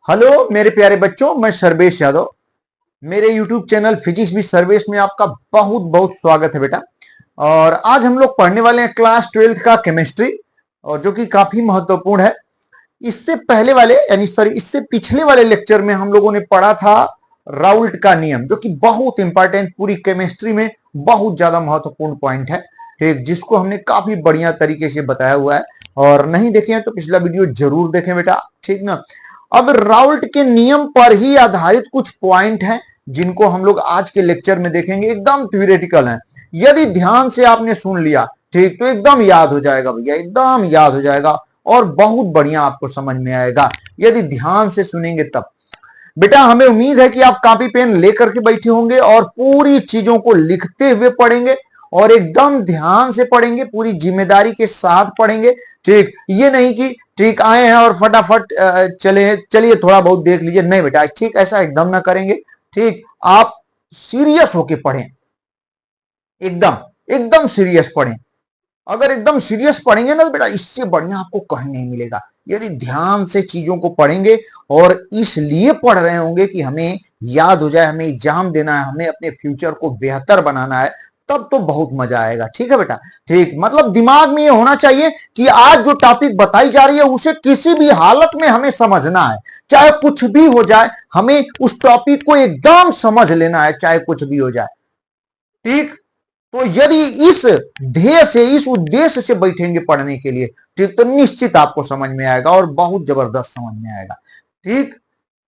Hello मेरे प्यारे बच्चों, मैं सर्वेश यादव। मेरे YouTube चैनल फिजिक्स भी सर्वेश में आपका बहुत बहुत स्वागत है बेटा। और आज हम लोग पढ़ने वाले हैं क्लास 12th का केमिस्ट्री, और जो कि काफी महत्वपूर्ण है। इससे पहले वाले यानी सॉरी इससे पिछले वाले लेक्चर में हम लोगों ने पढ़ा था राउल्ट का नियम, जो कि बहुत इंपॉर्टेंट, पूरी केमिस्ट्री में बहुत ज्यादा महत्वपूर्ण पॉइंट है, ठीक, जिसको हमने काफी बढ़िया तरीके से बताया हुआ है। और नहीं देखे हैं तो पिछला वीडियो जरूर देखें बेटा, ठीक ना। अब राउल्ट के नियम पर ही आधारित कुछ पॉइंट हैं जिनको हम लोग आज के लेक्चर में देखेंगे। एकदम थ्योरेटिकल है, यदि ध्यान से आपने सुन लिया ठीक तो एकदम याद हो जाएगा भैया, एकदम याद हो जाएगा और बहुत बढ़िया आपको समझ में आएगा यदि ध्यान से सुनेंगे तब। बेटा हमें उम्मीद है कि आप कॉपी पेन लेकर के बैठे होंगे और पूरी चीजों को लिखते हुए पढ़ेंगे और एकदम ध्यान से पढ़ेंगे, पूरी जिम्मेदारी के साथ पढ़ेंगे। ठीक, ये नहीं कि ठीक आए हैं और फटाफट चलिए थोड़ा बहुत देख लीजिए, नहीं बेटा, ठीक ऐसा एकदम ना करेंगे। ठीक, आप सीरियस होके पढ़ें, एकदम एकदम सीरियस पढ़ें। अगर एकदम सीरियस पढ़ेंगे ना तो बेटा इससे बढ़िया आपको कहीं नहीं मिलेगा। यदि ध्यान से चीजों को पढ़ेंगे और इसलिए पढ़ रहे होंगे कि हमें याद हो जाए, हमें एग्जाम देना है, हमें अपने फ्यूचर को बेहतर बनाना है, तब तो बहुत मजा आएगा। ठीक है बेटा, ठीक, मतलब दिमाग में ये होना चाहिए कि आज जो टॉपिक बताई जा रही है उसे किसी भी हालत में हमें समझना है, चाहे कुछ भी हो जाए, हमें उस टॉपिक को एकदम समझ लेना है, चाहे कुछ भी हो जाए। ठीक, तो यदि इस ध्येय से, इस उद्देश्य से बैठेंगे पढ़ने के लिए, ठीक, तो निश्चित आपको समझ में आएगा और बहुत जबरदस्त समझ में आएगा। ठीक,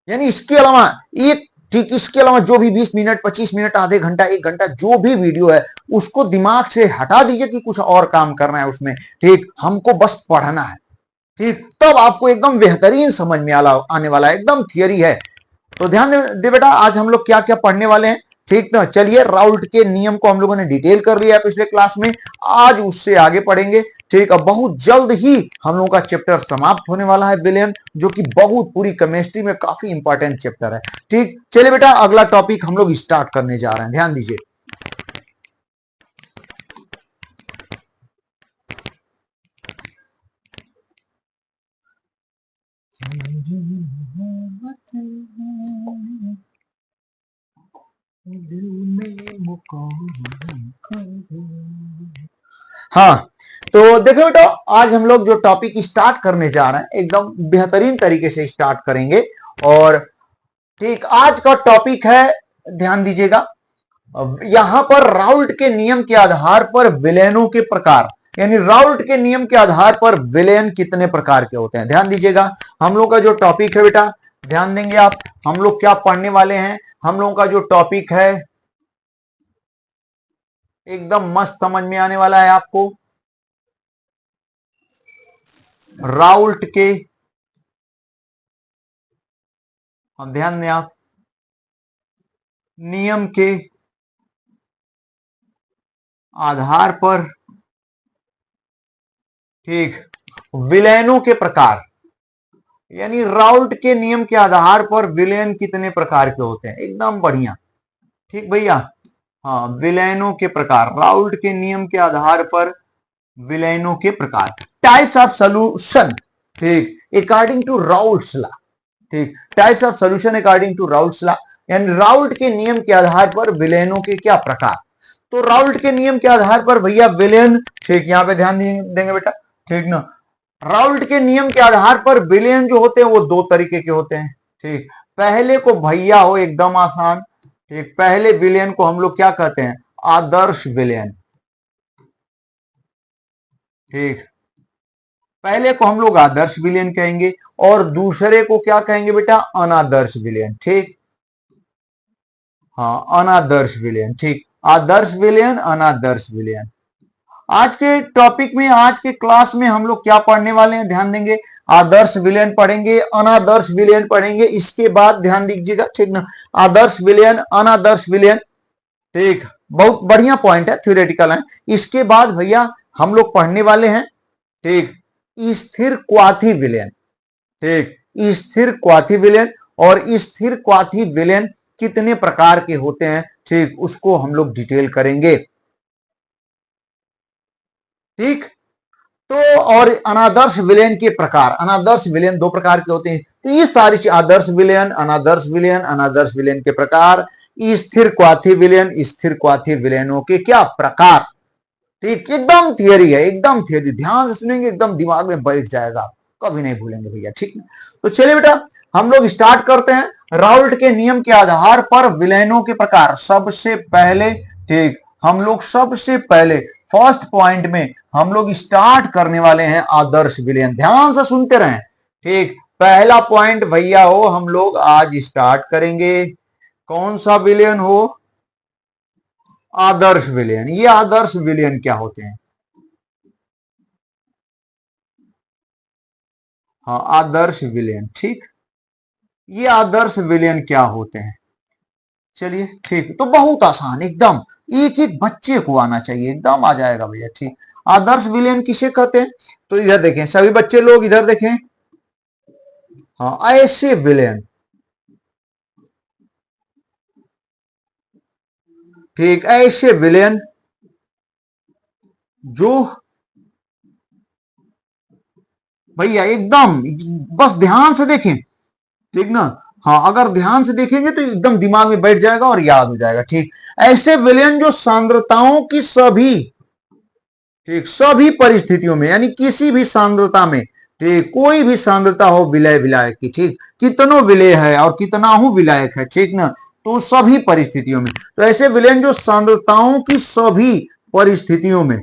यानी इसके अलावा एक, ठीक, इसके अलावा जो भी 20 मिनट 25 मिनट आधे घंटा 1 घंटा जो भी वीडियो है उसको दिमाग से हटा दीजिए कि कुछ और काम करना है उसमें। ठीक, हमको बस पढ़ना है। ठीक, तब आपको एकदम बेहतरीन समझ में आने वाला है, एकदम थियरी है। तो ध्यान दे बेटा, आज हम लोग क्या क्या पढ़ने वाले हैं। ठीक ना, चलिए राउल्ट के नियम को हम लोगों ने डिटेल कर लिया है पिछले क्लास में, आज उससे आगे पढ़ेंगे। ठीक है, बहुत जल्द ही हम लोगों का चैप्टर समाप्त होने वाला है, विलेन, जो कि बहुत पूरी केमिस्ट्री में काफी इंपॉर्टेंट चैप्टर है। ठीक, चलिए बेटा अगला टॉपिक हम लोग स्टार्ट करने जा रहे हैं, ध्यान दीजिए। हाँ, तो देखो बेटा, आज हम लोग जो टॉपिक स्टार्ट करने जा रहे हैं एकदम बेहतरीन तरीके से स्टार्ट करेंगे। और ठीक, आज का टॉपिक है, ध्यान दीजिएगा, यहां पर राउल्ट के नियम के आधार पर विलेनों के प्रकार, यानी राउल्ट के नियम के आधार पर विलेन कितने प्रकार के होते हैं। ध्यान दीजिएगा, हम लोग का जो टॉपिक है बेटा, ध्यान देंगे आप, हम लोग क्या पढ़ने वाले हैं। हम लोगों का जो टॉपिक है एकदम मस्त समझ में आने वाला है आपको। राउल्ट के, हम ध्यान दें आप, नियम के आधार पर, ठीक, विलेनों के प्रकार, यानी राउल्ट के नियम के आधार पर विलेन कितने प्रकार के होते हैं, एकदम बढ़िया। ठीक भैया, हाँ, विलेनों के प्रकार, राउल्ट के नियम के आधार पर विलेनों के प्रकार, टाइप्स ऑफ सॉल्यूशन, ठीक, अकॉर्डिंग टू राउल्ट्स लॉ। ठीक, types of solution according to Raoult's law, यानी राउल्ट के नियम के आधार पर विलेनों के क्या प्रकार। तो राउल्ट के नियम के आधार पर भैया विलेन, ठीक, यहां पे ध्यान देंगे बेटा, ठीक ना, राउल्ट के नियम के आधार पर विलेन जो होते हैं वो दो तरीके के होते हैं। ठीक, पहले को भैया हो एकदम आसान, ठीक, पहले विलेन को हम लोग क्या कहते हैं, आदर्श विलेन। ठीक, पहले को हम लोग आदर्श विलेन कहेंगे और दूसरे को क्या कहेंगे बेटा, अनादर्श विलेन। ठीक, हाँ, अनादर्श विलेन। ठीक, आदर्श विलेन, अनादर्श विलेन। आज के टॉपिक में, आज के क्लास में हम लोग क्या पढ़ने वाले हैं, ध्यान देंगे, आदर्श विलेन पढ़ेंगे, अनादर्श विलेन पढ़ेंगे, इसके बाद ध्यान दीजिएगा, ठीक ना, आदर्श विलेन, अनादर्श विलेन। ठीक, बहुत बढ़िया पॉइंट है, थ्योरेटिकल है। इसके बाद भैया हम लोग पढ़ने वाले हैं, ठीक, स्थिर क्वाथी विलेन। ठीक, स्थिर क्वाथी विलेन, और स्थिर क्वाथी विलेन कितने प्रकार के होते हैं, ठीक, उसको हम लोग डिटेल करेंगे। ठीक, तो और अनादर्श विलेन के प्रकार, अनादर्श विलेन दो प्रकार के होते हैं, तो ये सारी चीज आदर्श विलयन, अनादर्श विलयन, अनादर्श विलयन के प्रकार, स्थिर क्वाथी विलयन, स्थिर क्वाथी विलयनों के क्या प्रकार। ठीक, एकदम थियरी है, एकदम थियरी, ध्यान से सुनेंगे एकदम दिमाग में बैठ जाएगा, कभी नहीं भूलेंगे भैया। ठीक है, तो चलिए बेटा हम लोग स्टार्ट करते हैं। राउल्ट के नियम के आधार पर विलयनों के प्रकार। सबसे पहले ठीक, हम लोग सबसे पहले फर्स्ट पॉइंट में हम लोग स्टार्ट करने वाले हैं आदर्श विलयन। ध्यान से सुनते रहें। ठीक, पहला पॉइंट भैया हो हम लोग आज स्टार्ट करेंगे। कौन सा विलयन हो? आदर्श विलयन। ये आदर्श विलयन क्या होते हैं? हाँ, आदर्श विलयन। ठीक, ये आदर्श विलयन क्या होते हैं? चलिए ठीक, तो बहुत आसान, एकदम एक एक बच्चे को आना चाहिए, एकदम आ जाएगा भैया। ठीक, आदर्श विलयन किसे कहते हैं? तो इधर देखें सभी बच्चे लोग, इधर देखें। हाँ, ऐसे विलयन। ठीक, ऐसे विलयन जो भैया एकदम बस ध्यान से देखें। ठीक ना? हाँ, अगर ध्यान से देखेंगे तो एकदम दिमाग में बैठ जाएगा और याद हो जाएगा। ठीक, ऐसे विलयन जो सांद्रताओं की सभी, ठीक, सभी परिस्थितियों में, यानी किसी भी सांद्रता में, ठीक, कोई भी सांद्रता हो विलय विलायक की, ठीक, कितनों विलय है और कितना हो विलायक है, ठीक ना, तो सभी परिस्थितियों में। तो ऐसे विलयन जो सांद्रताओं की सभी परिस्थितियों में,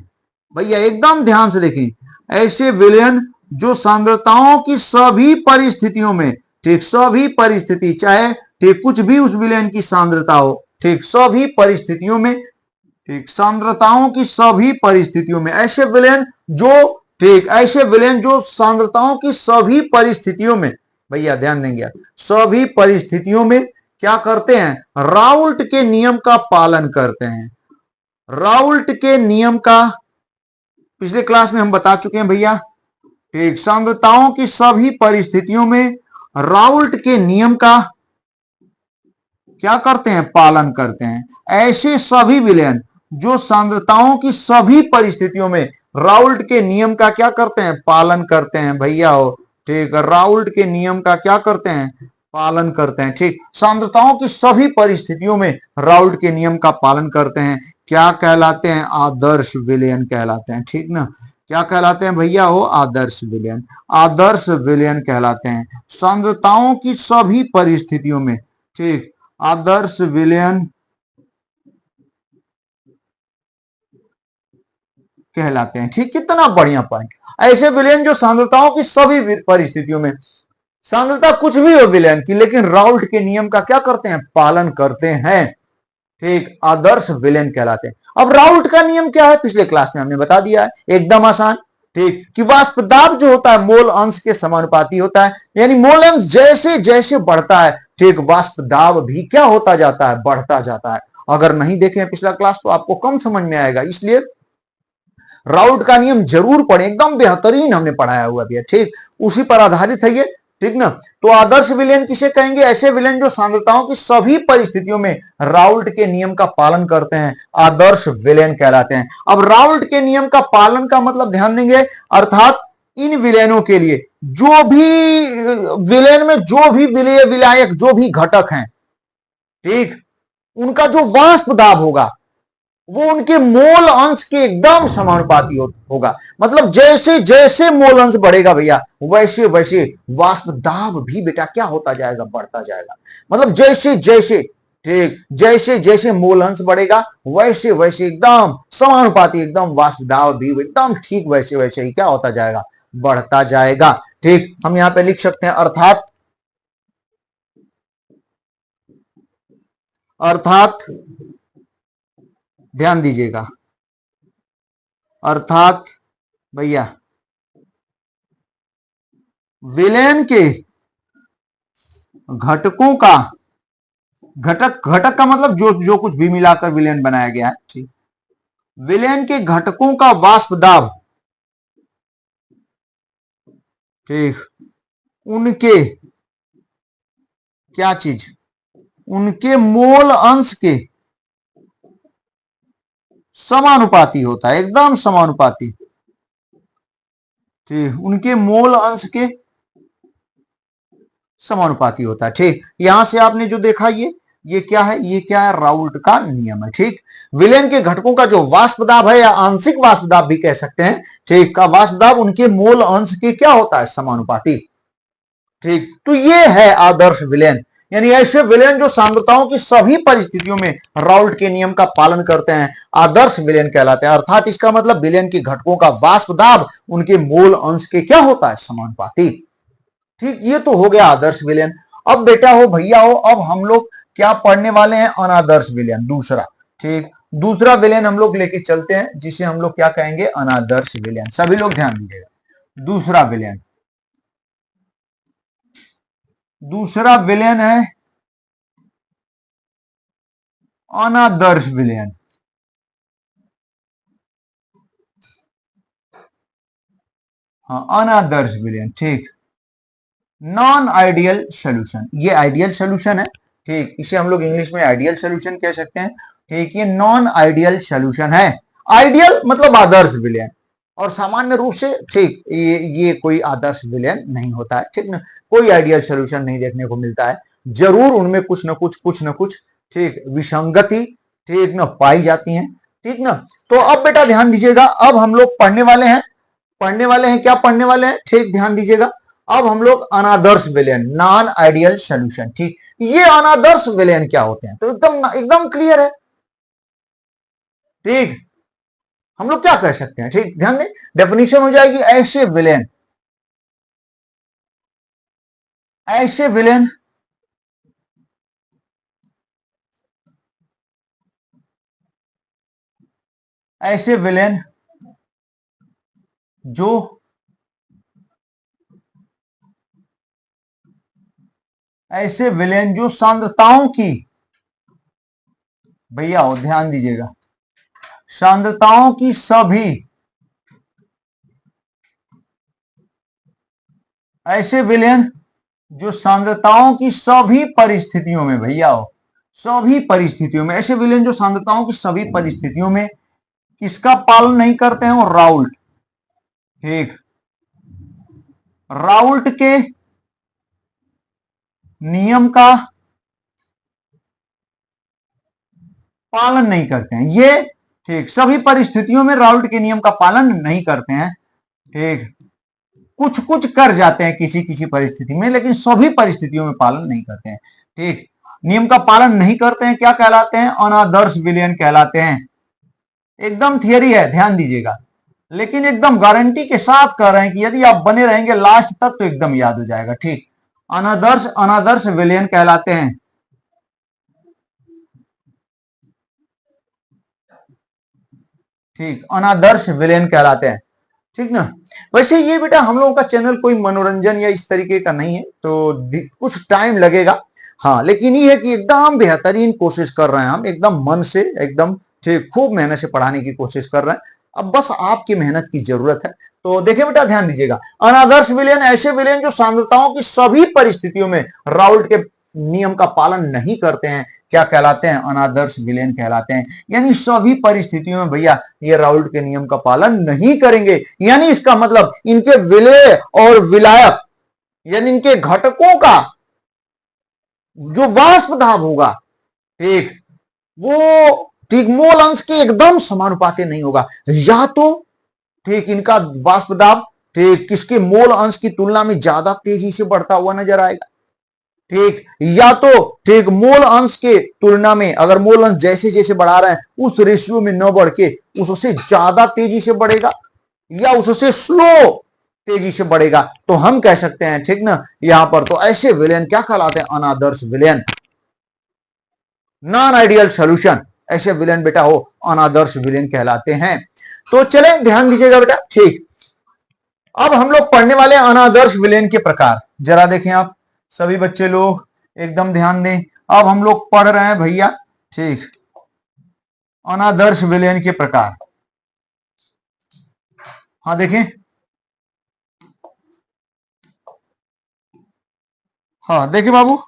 भैया एकदम ध्यान से देखें, ऐसे विलयन जो सांद्रताओं की सभी परिस्थितियों में, ठीक, सभी परिस्थिति, चाहे ठीक कुछ भी उस विलयन की सांद्रता हो, ठीक, सभी परिस्थितियों में, ठीक, सांद्रताओं की सभी परिस्थितियों में, ऐसे विलयन जो, ठीक, ऐसे विलयन जो सांद्रताओं की सभी परिस्थितियों में, भैया ध्यान देंगे, सभी परिस्थितियों में क्या करते हैं? राउल्ट के नियम का पालन करते हैं। राउल्ट के नियम का पिछले क्लास में हम बता चुके हैं भैया। ठीक, सांद्रताओं की सभी परिस्थितियों में राउल्ट के नियम का क्या करते हैं? पालन करते हैं। ऐसे सभी विलयन जो सांद्रताओं की सभी परिस्थितियों में राउल्ट के नियम का क्या करते हैं? पालन करते हैं भैया हो। ठीक, राउल्ट के नियम का क्या करते हैं? पालन करते हैं। ठीक, सांद्रताओं की सभी परिस्थितियों में राउल्ट के नियम का पालन करते हैं। क्या कहलाते हैं? आदर्श विलयन कहलाते हैं। ठीक ना? क्या कहलाते हैं भैया हो? आदर्श विलयन। आदर्श विलयन कहलाते हैं सांद्रताओं की सभी परिस्थितियों में। ठीक, आदर्श विलयन कहलाते हैं। ठीक, कितना बढ़िया पॉइंट। ऐसे विलयन जो सांद्रताओं की सभी परिस्थितियों में, सांद्रता कुछ भी हो विलयन की, लेकिन राउल्ट के नियम का क्या करते हैं? पालन करते हैं। ठीक, आदर्श विलयन कहलाते हैं। अब राउल्ट का नियम क्या है? पिछले क्लास में हमने बता दिया है, एकदम आसान। ठीक, कि वाष्प दाब जो होता है मोल अंश के समानुपाती होता है, यानी मोल अंश जैसे जैसे बढ़ता है, ठीक, वाष्प दाब भी क्या होता जाता है? बढ़ता जाता है। अगर नहीं देखें पिछला क्लास तो आपको कम समझ में आएगा, इसलिए राउल्ट का नियम जरूर पढ़ें, एकदम बेहतरीन हमने पढ़ाया हुआ भी है। ठीक, उसी पर आधारित है ये। ठीक ना? तो आदर्श विलयन किसे कहेंगे? ऐसे विलयन जो सांद्रताओं की सभी परिस्थितियों में राउल्ट के नियम का पालन करते हैं, आदर्श विलयन कहलाते हैं। अब राउल्ट के नियम का पालन का मतलब ध्यान देंगे, अर्थात इन विलयनों के लिए जो भी विलयन में जो भी विलय विलायक जो भी घटक हैं, ठीक, उनका जो वाष्प दाब होगा वो उनके मोल अंश के एकदम समानुपाती होगा। मतलब जैसे जैसे मोल अंश बढ़ेगा भैया, वैसे वैसे वाष्प दाब भी बेटा क्या होता जाएगा? बढ़ता जाएगा। मतलब जैसे जैसे, ठीक, जैसे जैसे मोल अंश बढ़ेगा वैसे वैसे एकदम समानुपाती, एकदम वाष्प दाब भी एकदम ठीक वैसे वैसे ही क्या होता जाएगा? बढ़ता जाएगा। ठीक, हम यहां पे लिख सकते हैं अर्थात, अर्थात ध्यान दीजिएगा, अर्थात भैया विलयन के घटकों का, घटक, घटक का मतलब जो जो कुछ भी मिलाकर विलयन बनाया गया है, ठीक, विलयन के घटकों का वाष्प दाब, ठीक, उनके क्या चीज? उनके मोल अंश के समानुपाती होता है, एकदम समानुपाती। ठीक, उनके मोल अंश के समानुपाती होता है। ठीक, यहां से आपने जो देखा ये क्या है, ये क्या है, राउल्ट का नियम है। ठीक, विलयन के घटकों का जो वाष्प दाब है या आंशिक वाष्प दाब भी कह सकते हैं, ठीक, का वाष्प दाब उनके मोल अंश के क्या होता है, समानुपाती। ठीक, तो ये है आदर्श विलयन, यानी ऐसे विलयन जो सांद्रताओं की सभी परिस्थितियों में राउल्ट के नियम का पालन करते हैं, आदर्श विलयन कहलाते हैं। अर्थात इसका मतलब विलयन के घटकों का वाष्प दाब उनके मोल अंश के क्या होता है, समानुपाती। ठीक, ये तो हो गया आदर्श विलयन। अब बेटा हो, भैया हो, अब हम लोग क्या पढ़ने वाले हैं, अनादर्श विलयन, दूसरा। ठीक, दूसरा विलयन हम लोग लेके चलते हैं, जिसे हम लोग क्या कहेंगे, अनादर्श विलयन। सभी लोग ध्यान दीजिएगा, दूसरा विलयन, दूसरा विलयन है अनादर्श विलयन। हाँ, अनादर्श विलयन। ठीक, नॉन आइडियल सोल्यूशन, ये आइडियल सोल्यूशन है। ठीक, इसे हम लोग इंग्लिश में आइडियल सोल्यूशन कह सकते हैं। ठीक, ये नॉन आइडियल सोल्यूशन है। आइडियल मतलब आदर्श विलयन, और सामान्य रूप से ठीक ये कोई आदर्श विलयन नहीं होता है। ठीक ना, कोई आइडियल सोल्यूशन नहीं देखने को मिलता है, जरूर उनमें कुछ न कुछ ठीक विसंगति ठीक ना पाई जाती है। ठीक ना, तो अब बेटा ध्यान दीजिएगा, अब हम लोग पढ़ने वाले हैं क्या पढ़ने वाले हैं, ठीक ध्यान दीजिएगा। अब हम लोग अनादर्श विलयन, नॉन आइडियल सोल्यूशन। ठीक, ये अनादर्श विलयन क्या होते हैं, तो एकदम एकदम क्लियर है। ठीक, हम लोग क्या कर सकते हैं, ठीक ध्यान दें, डेफिनेशन हो जाएगी, ऐसे विलयन ऐसे विलयन जो ऐसे विलयन जो सांद्रताओं की, भैया हो ध्यान दीजिएगा, सांद्रताओं की सभी, ऐसे विलयन जो सांद्रताओं की सभी परिस्थितियों में, भैया हो सभी परिस्थितियों में, ऐसे विलयन जो सांद्रताओं की सभी परिस्थितियों में किसका पालन नहीं करते हैं, और राउल्ट, ठीक, राउल्ट के नियम का पालन नहीं करते हैं ये। ठीक, सभी परिस्थितियों में राउल्ट के नियम का पालन नहीं करते हैं। ठीक, कुछ कुछ कर जाते हैं किसी किसी परिस्थिति में, लेकिन सभी परिस्थितियों में पालन नहीं करते हैं। ठीक, नियम का पालन नहीं करते हैं, क्या कहलाते हैं, अनादर्श विलयन कहलाते हैं। एकदम थियरी है, ध्यान दीजिएगा, लेकिन एकदम गारंटी के साथ कह रहे हैं कि यदि आप बने रहेंगे लास्ट तक तो एकदम याद हो जाएगा। ठीक, अनादर्श अनादर्श विलयन कहलाते हैं। ठीक, अनादर्श विलयन कहलाते हैं। ठीक ना, वैसे ये बेटा हम लोगों का चैनल कोई मनोरंजन या इस तरीके का नहीं है, तो कुछ टाइम लगेगा। हाँ, लेकिन ये है कि एकदम बेहतरीन कोशिश कर रहे हैं हम, एकदम मन से, एकदम ठीक खूब मेहनत से पढ़ाने की कोशिश कर रहे हैं। अब बस आपकी मेहनत की जरूरत है। तो देखिए बेटा ध्यान दीजिएगा, अनादर्श विलयन ऐसे विलयन जो सांद्रताओं की सभी परिस्थितियों में राउल्ट के नियम का पालन नहीं करते हैं, क्या कहलाते हैं, अनादर्श विलयन कहलाते हैं। यानी सभी परिस्थितियों में भैया ये राउल्ट के नियम का पालन नहीं करेंगे, यानी इसका मतलब इनके विलेय और विलायक, यानी इनके घटकों का जो वाष्प दाब होगा, ठीक, वो ठीक मोल अंश के एकदम समानुपाती नहीं होगा। या तो ठीक इनका वाष्प दाब ठीक किसके मोल अंश की तुलना में ज्यादा तेजी से बढ़ता हुआ नजर आएगा। ठीक, या तो ठीक मोल अंश के तुलना में, अगर मोल अंश जैसे जैसे बढ़ा रहे हैं उस रेशियो में न बढ़ के उससे ज्यादा तेजी से बढ़ेगा, या उससे स्लो तेजी से बढ़ेगा, तो हम कह सकते हैं ठीक ना, यहां पर तो ऐसे विलयन क्या कहलाते हैं, अनादर्श विलयन, नॉन आइडियल सोल्यूशन। ऐसे विलयन बेटा हो अनादर्श विलयन कहलाते हैं। तो चले ध्यान दीजिएगा बेटा। ठीक, अब हम लोग पढ़ने वाले अनादर्श विलयन के प्रकार, जरा देखें आप सभी बच्चे लोग एकदम ध्यान दें। अब हम लोग पढ़ रहे हैं भैया, ठीक, अनादर्श विलयन के प्रकार। हाँ देखें, हाँ देखिए बाबू,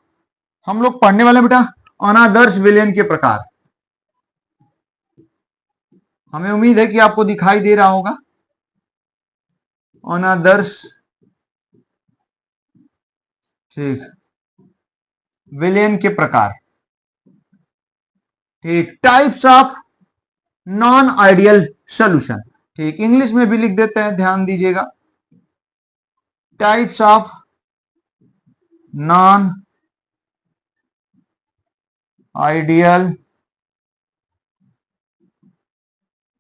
हम लोग पढ़ने वाले बेटा अनादर्श विलयन के प्रकार। हमें उम्मीद है कि आपको दिखाई दे रहा होगा, अनादर्श, ठीक, विलेन के प्रकार। ठीक, types of non ideal solution. ठीक, इंग्लिश में भी लिख देते हैं, ध्यान दीजिएगा। Types of non ideal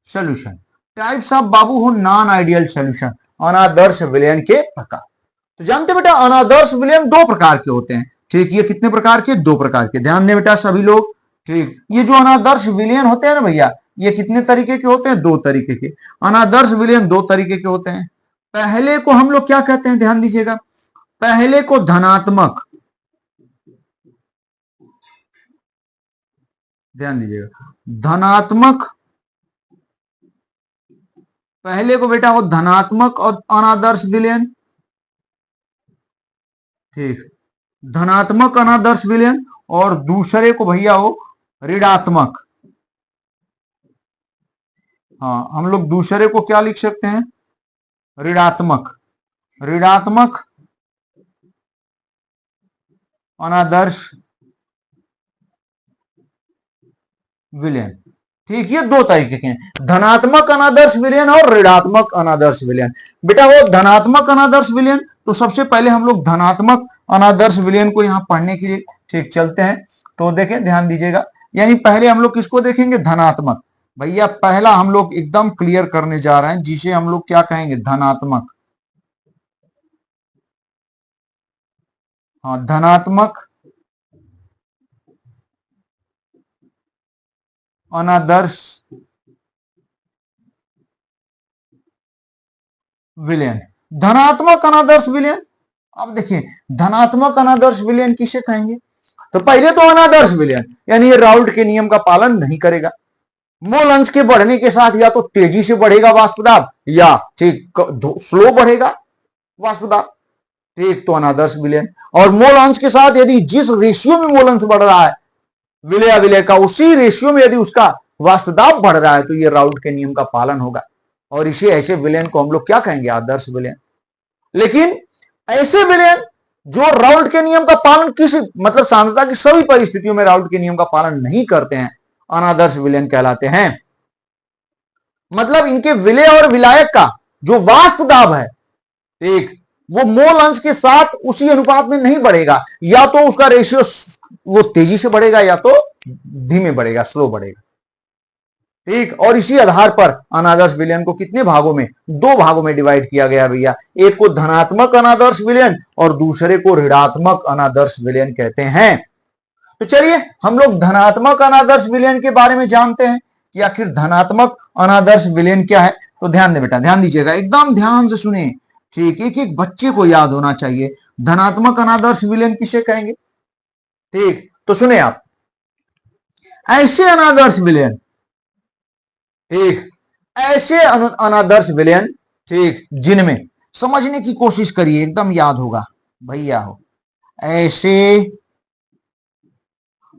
solution. Types of बाबू हो नॉन आइडियल सॉल्यूशन, अनादर्श विलयन के प्रकार। तो जानते बेटा अनादर्श विलयन दो प्रकार के होते हैं। ठीक, ये कितने प्रकार के? दो प्रकार के। ध्यान दें बेटा सभी लोग। ठीक, ये जो अनादर्श विलयन होते हैं ना भैया, ये कितने तरीके के होते हैं? दो तरीके के। अनादर्श विलयन दो तरीके के होते हैं। पहले को हम लोग क्या कहते हैं? ध्यान दीजिएगा, पहले को धनात्मक, ध्यान दीजिएगा, धनात्मक, पहले को बेटा हो धनात्मक और अनादर्श विलयन। ठीक, धनात्मक अनादर्श विलयन, और दूसरे को भैया हो ऋणात्मक। हाँ, हम लोग दूसरे को क्या लिख सकते हैं? ऋणात्मक, ऋणात्मक अनादर्श विलयन। ठीक, ये दो तरीके के हैं, धनात्मक अनादर्श विलयन और ऋणात्मक अनादर्श विलयन। बेटा वो धनात्मक अनादर्श विलयन, तो सबसे पहले हम लोग धनात्मक अनादर्श विलयन को यहां पढ़ने के लिए ठीक चलते हैं। तो देखें, ध्यान दीजिएगा, यानी पहले हम लोग किसको देखेंगे? धनात्मक। भैया पहला हम लोग एकदम क्लियर करने जा रहे हैं, जिसे हम लोग क्या कहेंगे? धनात्मक। हाँ, धनात्मक अनादर्श विलयन। धनात्मक अनादर्श विलयन, अब देखिए धनात्मक अनादर्श विलयन किसे कहेंगे? तो पहले तो अनादर्श विलयन, यानी ये राउल्ट के नियम का पालन नहीं करेगा। मोल अंश के बढ़ने के साथ या तो तेजी से बढ़ेगा वाष्प दाब, या ठीक स्लो बढ़ेगा वाष्प दाब। ठीक, तो अनादर्श विलयन। और मोल अंश के साथ यदि जिस रेशियो में मोल अंश बढ़ रहा है विलय विलय का, उसी रेशियो में यदि उसका वाष्प दाब बढ़ रहा है, तो ये राउल्ट के नियम का पालन होगा, और इसे ऐसे विलयन को हम लोग क्या कहेंगे? आदर्श विलयन। लेकिन ऐसे विलयन जो राउल्ट के नियम का पालन किसी मतलब सांद्रता की सभी परिस्थितियों में राउल्ट के नियम का पालन नहीं करते हैं, अनादर्श विलयन कहलाते हैं। मतलब इनके विलय और विलायक का जो वाष्प दाब है, ठीक, वो मोल अंश के साथ उसी अनुपात में नहीं बढ़ेगा, या तो उसका रेशियो वो तेजी से बढ़ेगा या तो धीमे बढ़ेगा, स्लो बढ़ेगा। ठीक, और इसी आधार पर अनादर्श विलयन को कितने भागों में? दो भागों में डिवाइड किया गया भैया। एक को धनात्मक अनादर्श विलयन और दूसरे को ऋणात्मक अनादर्श विलयन कहते हैं। तो चलिए हम लोग धनात्मक अनादर्श विलयन के बारे में जानते हैं कि आखिर धनात्मक अनादर्श विलयन क्या है। तो ध्यान दे बेटा, ध्यान दीजिएगा, एकदम ध्यान से सुनिए। ठीक, एक एक बच्चे को याद होना चाहिए धनात्मक अनादर्श विलयन किसे कहेंगे। ठीक, तो सुने आप, ऐसे अनादर्श विलयन, ठीक, ऐसे अनादर्श विलयन, ठीक, जिनमें समझने की कोशिश करिए, एकदम याद होगा भैया हो, ऐसे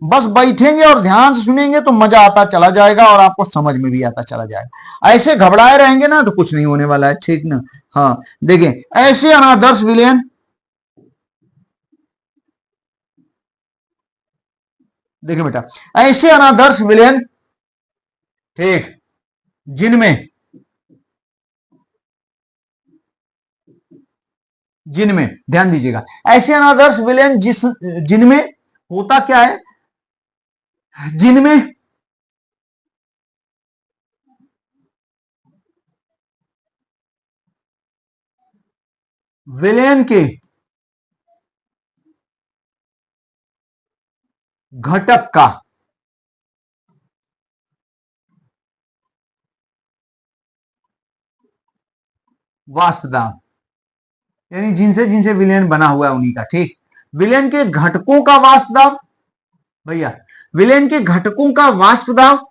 बस बैठेंगे और ध्यान से सुनेंगे तो मजा आता चला जाएगा और आपको समझ में भी आता चला जाएगा। ऐसे घबराए रहेंगे ना तो कुछ नहीं होने वाला है। ठीक ना? हाँ, देखिए ऐसे अनादर्श विलयन, देखिए बेटा, ऐसे अनादर्श विलयन, ठीक, जिनमें जिनमें ध्यान दीजिएगा, ऐसे अनादर्श विलयन जिनमें होता क्या है? जिनमें विलयन के घटक का वाष्प दाब, यानी जिनसे जिनसे विलयन बना हुआ है उन्हीं का। ठीक, विलयन के घटकों का वाष्प दाब, भैया विलयन के घटकों का वाष्प दाब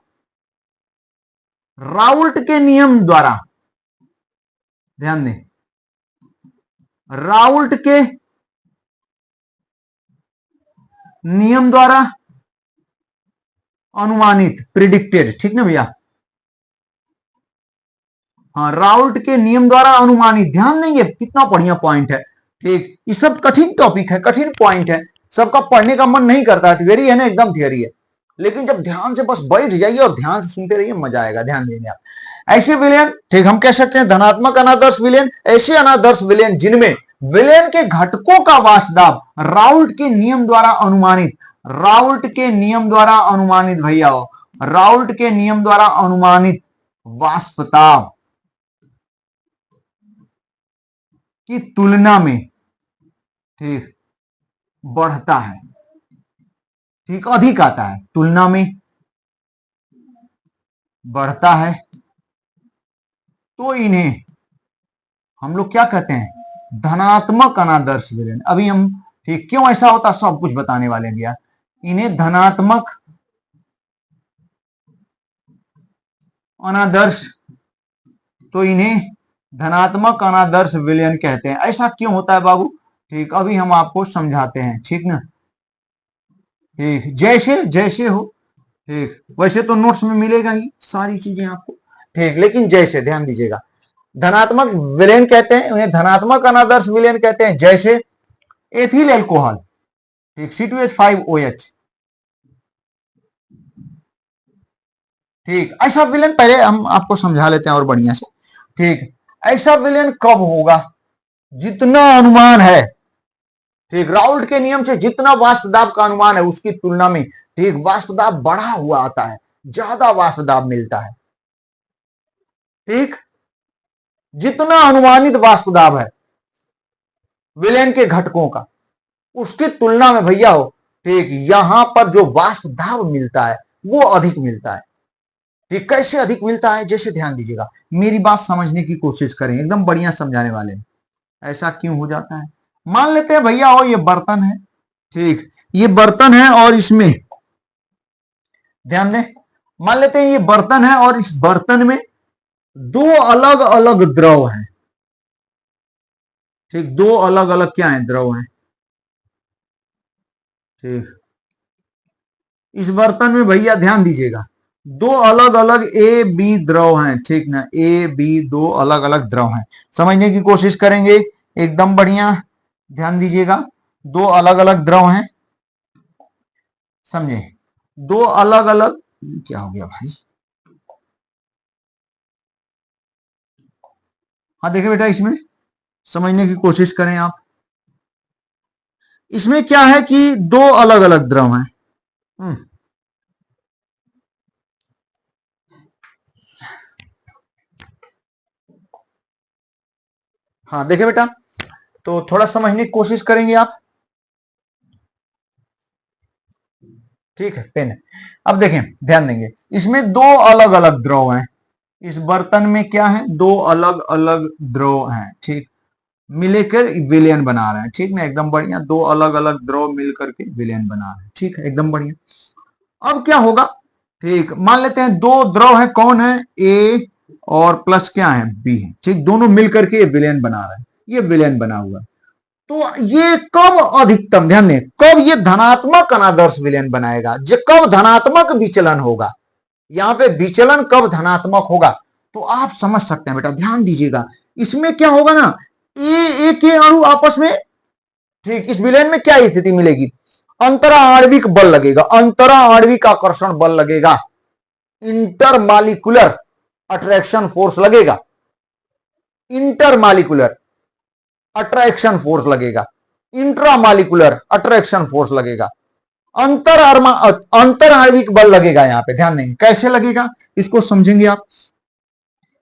राउल्ट के नियम द्वारा, ध्यान दें, राउल्ट के नियम द्वारा अनुमानित, प्रिडिक्टेड। ठीक ना भैया? हाँ, राउल्ट के नियम द्वारा अनुमानित। ध्यान देंगे कितना बढ़िया पॉइंट है। ठीक, ये सब कठिन टॉपिक है, कठिन पॉइंट है, सबका पढ़ने का मन नहीं करता है, थियरी है ना, एकदम थियरी है, लेकिन जब ध्यान से बस बैठ जाइए और ध्यान से सुनते रहिए, मजा आएगा। ध्यान देंगे आप। ऐसे विलेन, ठीक, हम कह सकते हैं धनात्मक अनादर्श विलेन, ऐसे अनादर्श विलेन जिनमें विलेन के घटकों का वास्तव राउल्ट के नियम द्वारा अनुमानित, राउल्ट के नियम द्वारा अनुमानित भैया हो, राउल्ट के नियम द्वारा अनुमानित वाष्पताप की तुलना में, ठीक, बढ़ता है, ठीक, अधिक आता है, तुलना में बढ़ता है, तो इन्हें हम लोग क्या कहते हैं, धनात्मक अनादर्श विलेन। अभी हम, ठीक, क्यों ऐसा होता सब कुछ बताने वाले हैं भैया। इन्हें धनात्मक अनादर्श, तो इन्हें धनात्मक अनादर्श विलेन कहते हैं। ऐसा क्यों होता है बाबू, ठीक, अभी हम आपको समझाते हैं, ठीक ना, ठीक, जैसे जैसे हो, ठीक, वैसे तो नोट्स में मिलेगा ही सारी चीजें आपको, ठीक, लेकिन जैसे ध्यान दीजिएगा, धनात्मक विलेन कहते हैं, उन्हें धनात्मक अनादर्श विलेन कहते हैं, जैसे एथिल एल्कोहल, ठीक, C2H5OH, ठीक। ऐसा विलेन पहले हम आपको समझा लेते हैं और बढ़िया से, ठीक। ऐसा विलेन कब होगा, जितना अनुमान है, ठीक, राउल्ट के नियम से जितना वाष्प दाब का अनुमान है उसकी तुलना में, ठीक, वाष्प दाब बढ़ा हुआ आता है, ज्यादा वाष्प दाब मिलता है, ठीक। जितना अनुमानित वाष्प दाब है विलेन के घटकों का, उसकी तुलना में भैया हो, ठीक, यहां पर जो वाष्प दाब मिलता है वो अधिक मिलता है, ठीक। कैसे अधिक मिलता है, जैसे ध्यान दीजिएगा, मेरी बात समझने की कोशिश करें, एकदम बढ़िया समझाने वाले हैं। ऐसा क्यों हो जाता है, मान लेते हैं भैया हो ये बर्तन है, ठीक, ये बर्तन है और इसमें ध्यान दें, मान लेते हैं ये बर्तन है और इस बर्तन में दो अलग अलग द्रव हैं, ठीक, दो अलग अलग क्या है, द्रव हैं, ठीक। इस बर्तन में भैया ध्यान दीजिएगा दो अलग अलग ए बी द्रव हैं, ठीक ना, ए बी दो अलग अलग द्रव हैं, समझने की कोशिश करेंगे, एकदम बढ़िया ध्यान दीजिएगा, दो अलग अलग द्रव हैं, समझे, दो अलग अलग, क्या हो गया भाई, हाँ देखिए बेटा, इसमें समझने की कोशिश करें आप, इसमें क्या है कि दो अलग अलग द्रव हैं, हाँ देखिए बेटा, तो थोड़ा समझने की कोशिश करेंगे आप, ठीक है, पेन है। अब देखें, ध्यान देंगे, इसमें दो अलग अलग द्रव हैं, इस बर्तन में क्या है, दो अलग अलग द्रव हैं, ठीक, मिलकर विलेन बना रहे हैं, ठीक ना, एकदम बढ़िया, दो अलग अलग द्रव मिलकर के विलेन बना रहे हैं, ठीक है, एकदम बढ़िया। अब क्या होगा, ठीक, मान लेते हैं दो द्रव है, कौन है, ए और प्लस क्या है, बी है, ठीक, दोनों मिलकर के विलेन बना रहे हैं, ये विलेन बना हुआ है, तो ये कब अधिकतम, ध्यान दें, कब ये धनात्मक अनादर्श विलेन बनाएगा, जो कब धनात्मक विचलन होगा, यहां पे विचलन कब धनात्मक होगा, तो आप समझ सकते हैं बेटा, ध्यान दीजिएगा, इसमें क्या होगा ना, ए के अणु आपस में, ठीक, इस विलेन में क्या स्थिति मिलेगी, अंतरा आणविक बल लगेगा, अंतरा आणविक आकर्षण बल लगेगा, इंटरमालिकुलर अट्रैक्शन फोर्स लगेगा, इंटरमालिकुलर अट्रैक्शन फोर्स लगेगा, इंट्रामालिकुलर अट्रैक्शन फोर्स लगेगा, अंतर आणविक बल लगेगा, यहां पे ध्यान देंगे कैसे लगेगा, इसको समझेंगे आप,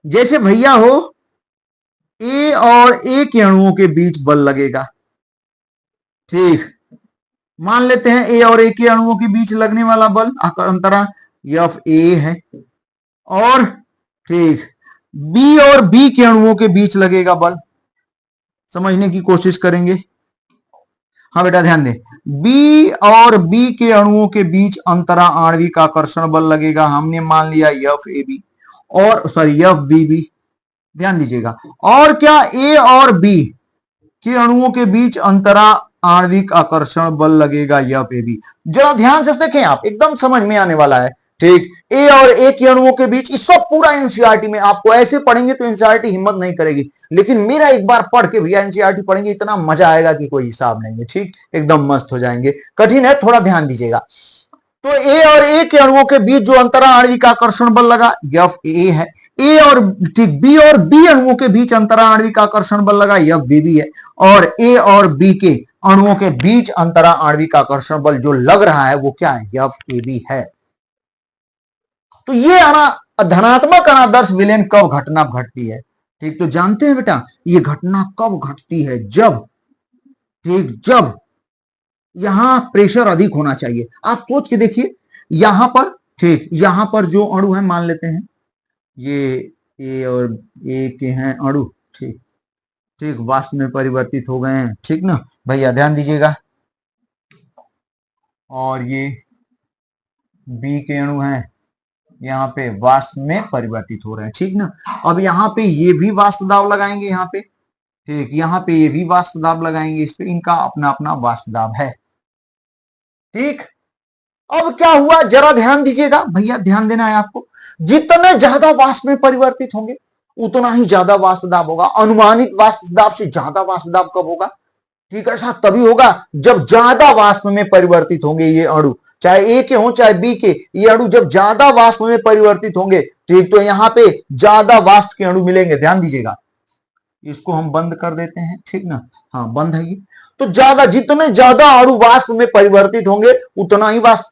जैसे भैया हो ए और ए के अणुओं के बीच बल लगेगा, ठीक, मान लेते हैं ए और ए के अणुओं के बीच लगने वाला बल अंतरा एफ ए है, और ठीक, बी और बी के अणुओं के बीच लगेगा बल, समझने की कोशिश करेंगे, हाँ बेटा ध्यान दें, बी और बी के अणुओं के बीच अंतरा आणविक आकर्षण बल लगेगा, हमने मान लिया एफ ए बी, और सॉरी एफ बी बी, ध्यान दीजिएगा, और क्या ए और बी के अणुओं के बीच अंतरा आणविक आकर्षण बल लगेगा एफ ए बी, जरा ध्यान से देखें आप, एकदम समझ में आने वाला है, ठीक, ए और ए के अणुओं के बीच, इस सब पूरा एनसीईआरटी में आपको ऐसे पढ़ेंगे तो एनसीईआरटी हिम्मत नहीं करेगी, लेकिन मेरा एक बार पढ़ के भैया एनसीईआरटी पढ़ेंगे, इतना मजा आएगा कि कोई हिसाब नहीं है। ठीक, एकदम मस्त हो जाएंगे। कठिन है, थोड़ा ध्यान दीजिएगा। तो ए और ए के अणुओं के बीच जो अंतरा आणविक आकर्षण बल लगा, यफ ए है। ए और ठीक, बी और बी अणुओं के बीच अंतरा आणविक आकर्षण बल लगा, यफ बी है। और ए और बी के अणुओं के बीच अंतरा आणविक आकर्षण बल जो लग रहा है वो क्या है, यफ ए बी है। तो ये धनात्मक अनादर्श विलयन कब घटना घटती है? ठीक, तो जानते हैं बेटा ये घटना कब घटती है? जब, ठीक, जब यहां प्रेशर अधिक होना चाहिए। आप सोच के देखिए, यहां पर, ठीक, यहां पर जो अणु है, मान लेते हैं ये ए और ए के हैं अणु, ठीक ठीक, वाष्प में परिवर्तित हो गए हैं, ठीक ना भैया, ध्यान दीजिएगा। और ये बी के अणु हैं, यहाँ पे वाष्प में परिवर्तित हो रहे हैं, ठीक ना। अब यहाँ पे ये भी वाष्प दाब लगाएंगे, यहाँ पे, ठीक, यहाँ पे ये भी वाष्प दाब लगाएंगे, इस पे इनका अपना अपना वाष्प दाब है। ठीक, अब क्या हुआ जरा ध्यान दीजिएगा भैया, ध्यान देना है आपको। जितने ज्यादा वाष्प में परिवर्तित होंगे उतना ही ज्यादा वाष्प दाब होगा। अनुमानित वाष्प दाब से ज्यादा वाष्प दाब कब होगा? ठीक है, ऐसा तभी होगा जब ज्यादा वाष्प में परिवर्तित होंगे ये अणु, चाहे ए के हो चाहे बी के, ये अणु जब ज्यादा वाष्प में परिवर्तित होंगे, ठीक, तो यहाँ पे ज्यादा वाष्प के अणु मिलेंगे। ध्यान दीजिएगा, इसको हम बंद कर देते हैं, ठीक ना, हाँ बंद है ये। तो ज्यादा, जितने ज्यादा अणु वाष्प में परिवर्तित होंगे उतना ही वाष्प,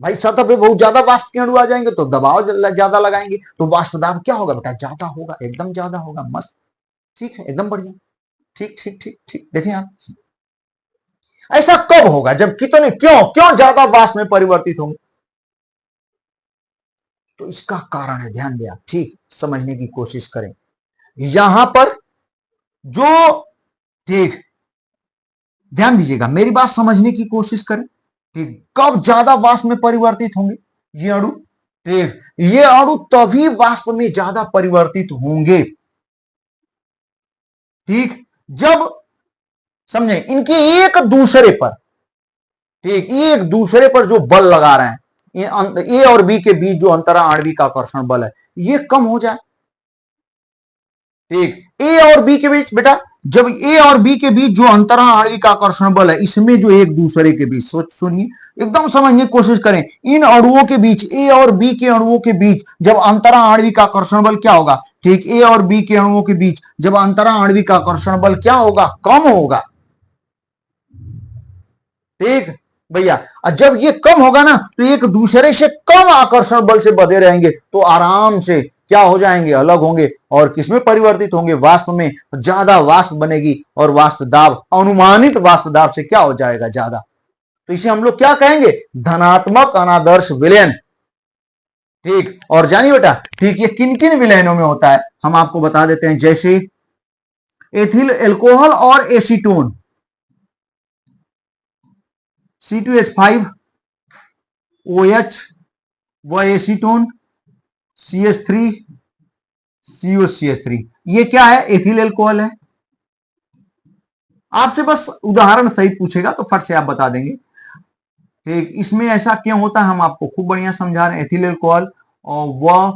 भाई सतह पे बहुत ज्यादा वाष्प के अणु आ जाएंगे तो दबाव ज्यादा लगाएंगे, तो वाष्प दाब क्या होगा बेटा? ज्यादा होगा, एकदम ज्यादा होगा। मस्त, ठीक है, एकदम बढ़िया। ठीक ठीक ठीक ठीक, देखें आप, ऐसा कब होगा? जब कितने, क्यों क्यों ज्यादा वाष्प में परिवर्तित होंगे? तो इसका कारण है, ध्यान दें आप, ठीक, समझने की कोशिश करें। यहां पर जो, ठीक, ध्यान दीजिएगा, मेरी बात समझने की कोशिश करें। ठीक, कब ज्यादा वाष्प में परिवर्तित होंगे ये अणु? ठीक, ये अणु तभी वाष्प में ज्यादा परिवर्तित होंगे, ठीक, जब, समझे, इनके एक दूसरे पर, ठीक, एक दूसरे पर जो बल लगा रहे हैं, ए और बी के बीच जो अंतरा आणविक आकर्षण बल है, ये कम हो जाए। ठीक, ए और बी के बीच बेटा, जब ए और बी के बीच जो अंतरा आणविक आकर्षण बल है, इसमें जो एक दूसरे के बीच, सोच, सुनिए, एकदम समझने की कोशिश करें। इन अणुओं के बीच, ए और बी के अणुओं के बीच जब अंतरा आणविक आकर्षण बल क्या होगा? ठीक, ए और बी के अणुओं के बीच जब अंतरा आणविक आकर्षण बल क्या होगा? कम होगा। ठीक भैया, जब ये कम होगा ना, तो एक दूसरे से कम आकर्षण बल से बंधे रहेंगे, तो आराम से क्या हो जाएंगे? अलग होंगे। और किसमें परिवर्तित होंगे? वाष्प में। ज्यादा वाष्प बनेगी और वाष्प दाब अनुमानित वाष्प दाब से क्या हो जाएगा? ज्यादा। तो इसे हम लोग क्या कहेंगे? धनात्मक अनादर्श विलयन। ठीक, और जानिए बेटा, ठीक, ये किन किन विलयनों में होता है हम आपको बता देते हैं। जैसे एथिल एल्कोहल और एसीटोन, C2H5 OH व एसीटोन CH3 COCH3, ये क्या है? एथिल एल्कोहल है। आपसे बस उदाहरण सहित पूछेगा तो फट से आप बता देंगे। ठीक, इसमें ऐसा क्यों होता है हम आपको खूब बढ़िया समझा रहे हैं। एथिल एल्कोहल और वह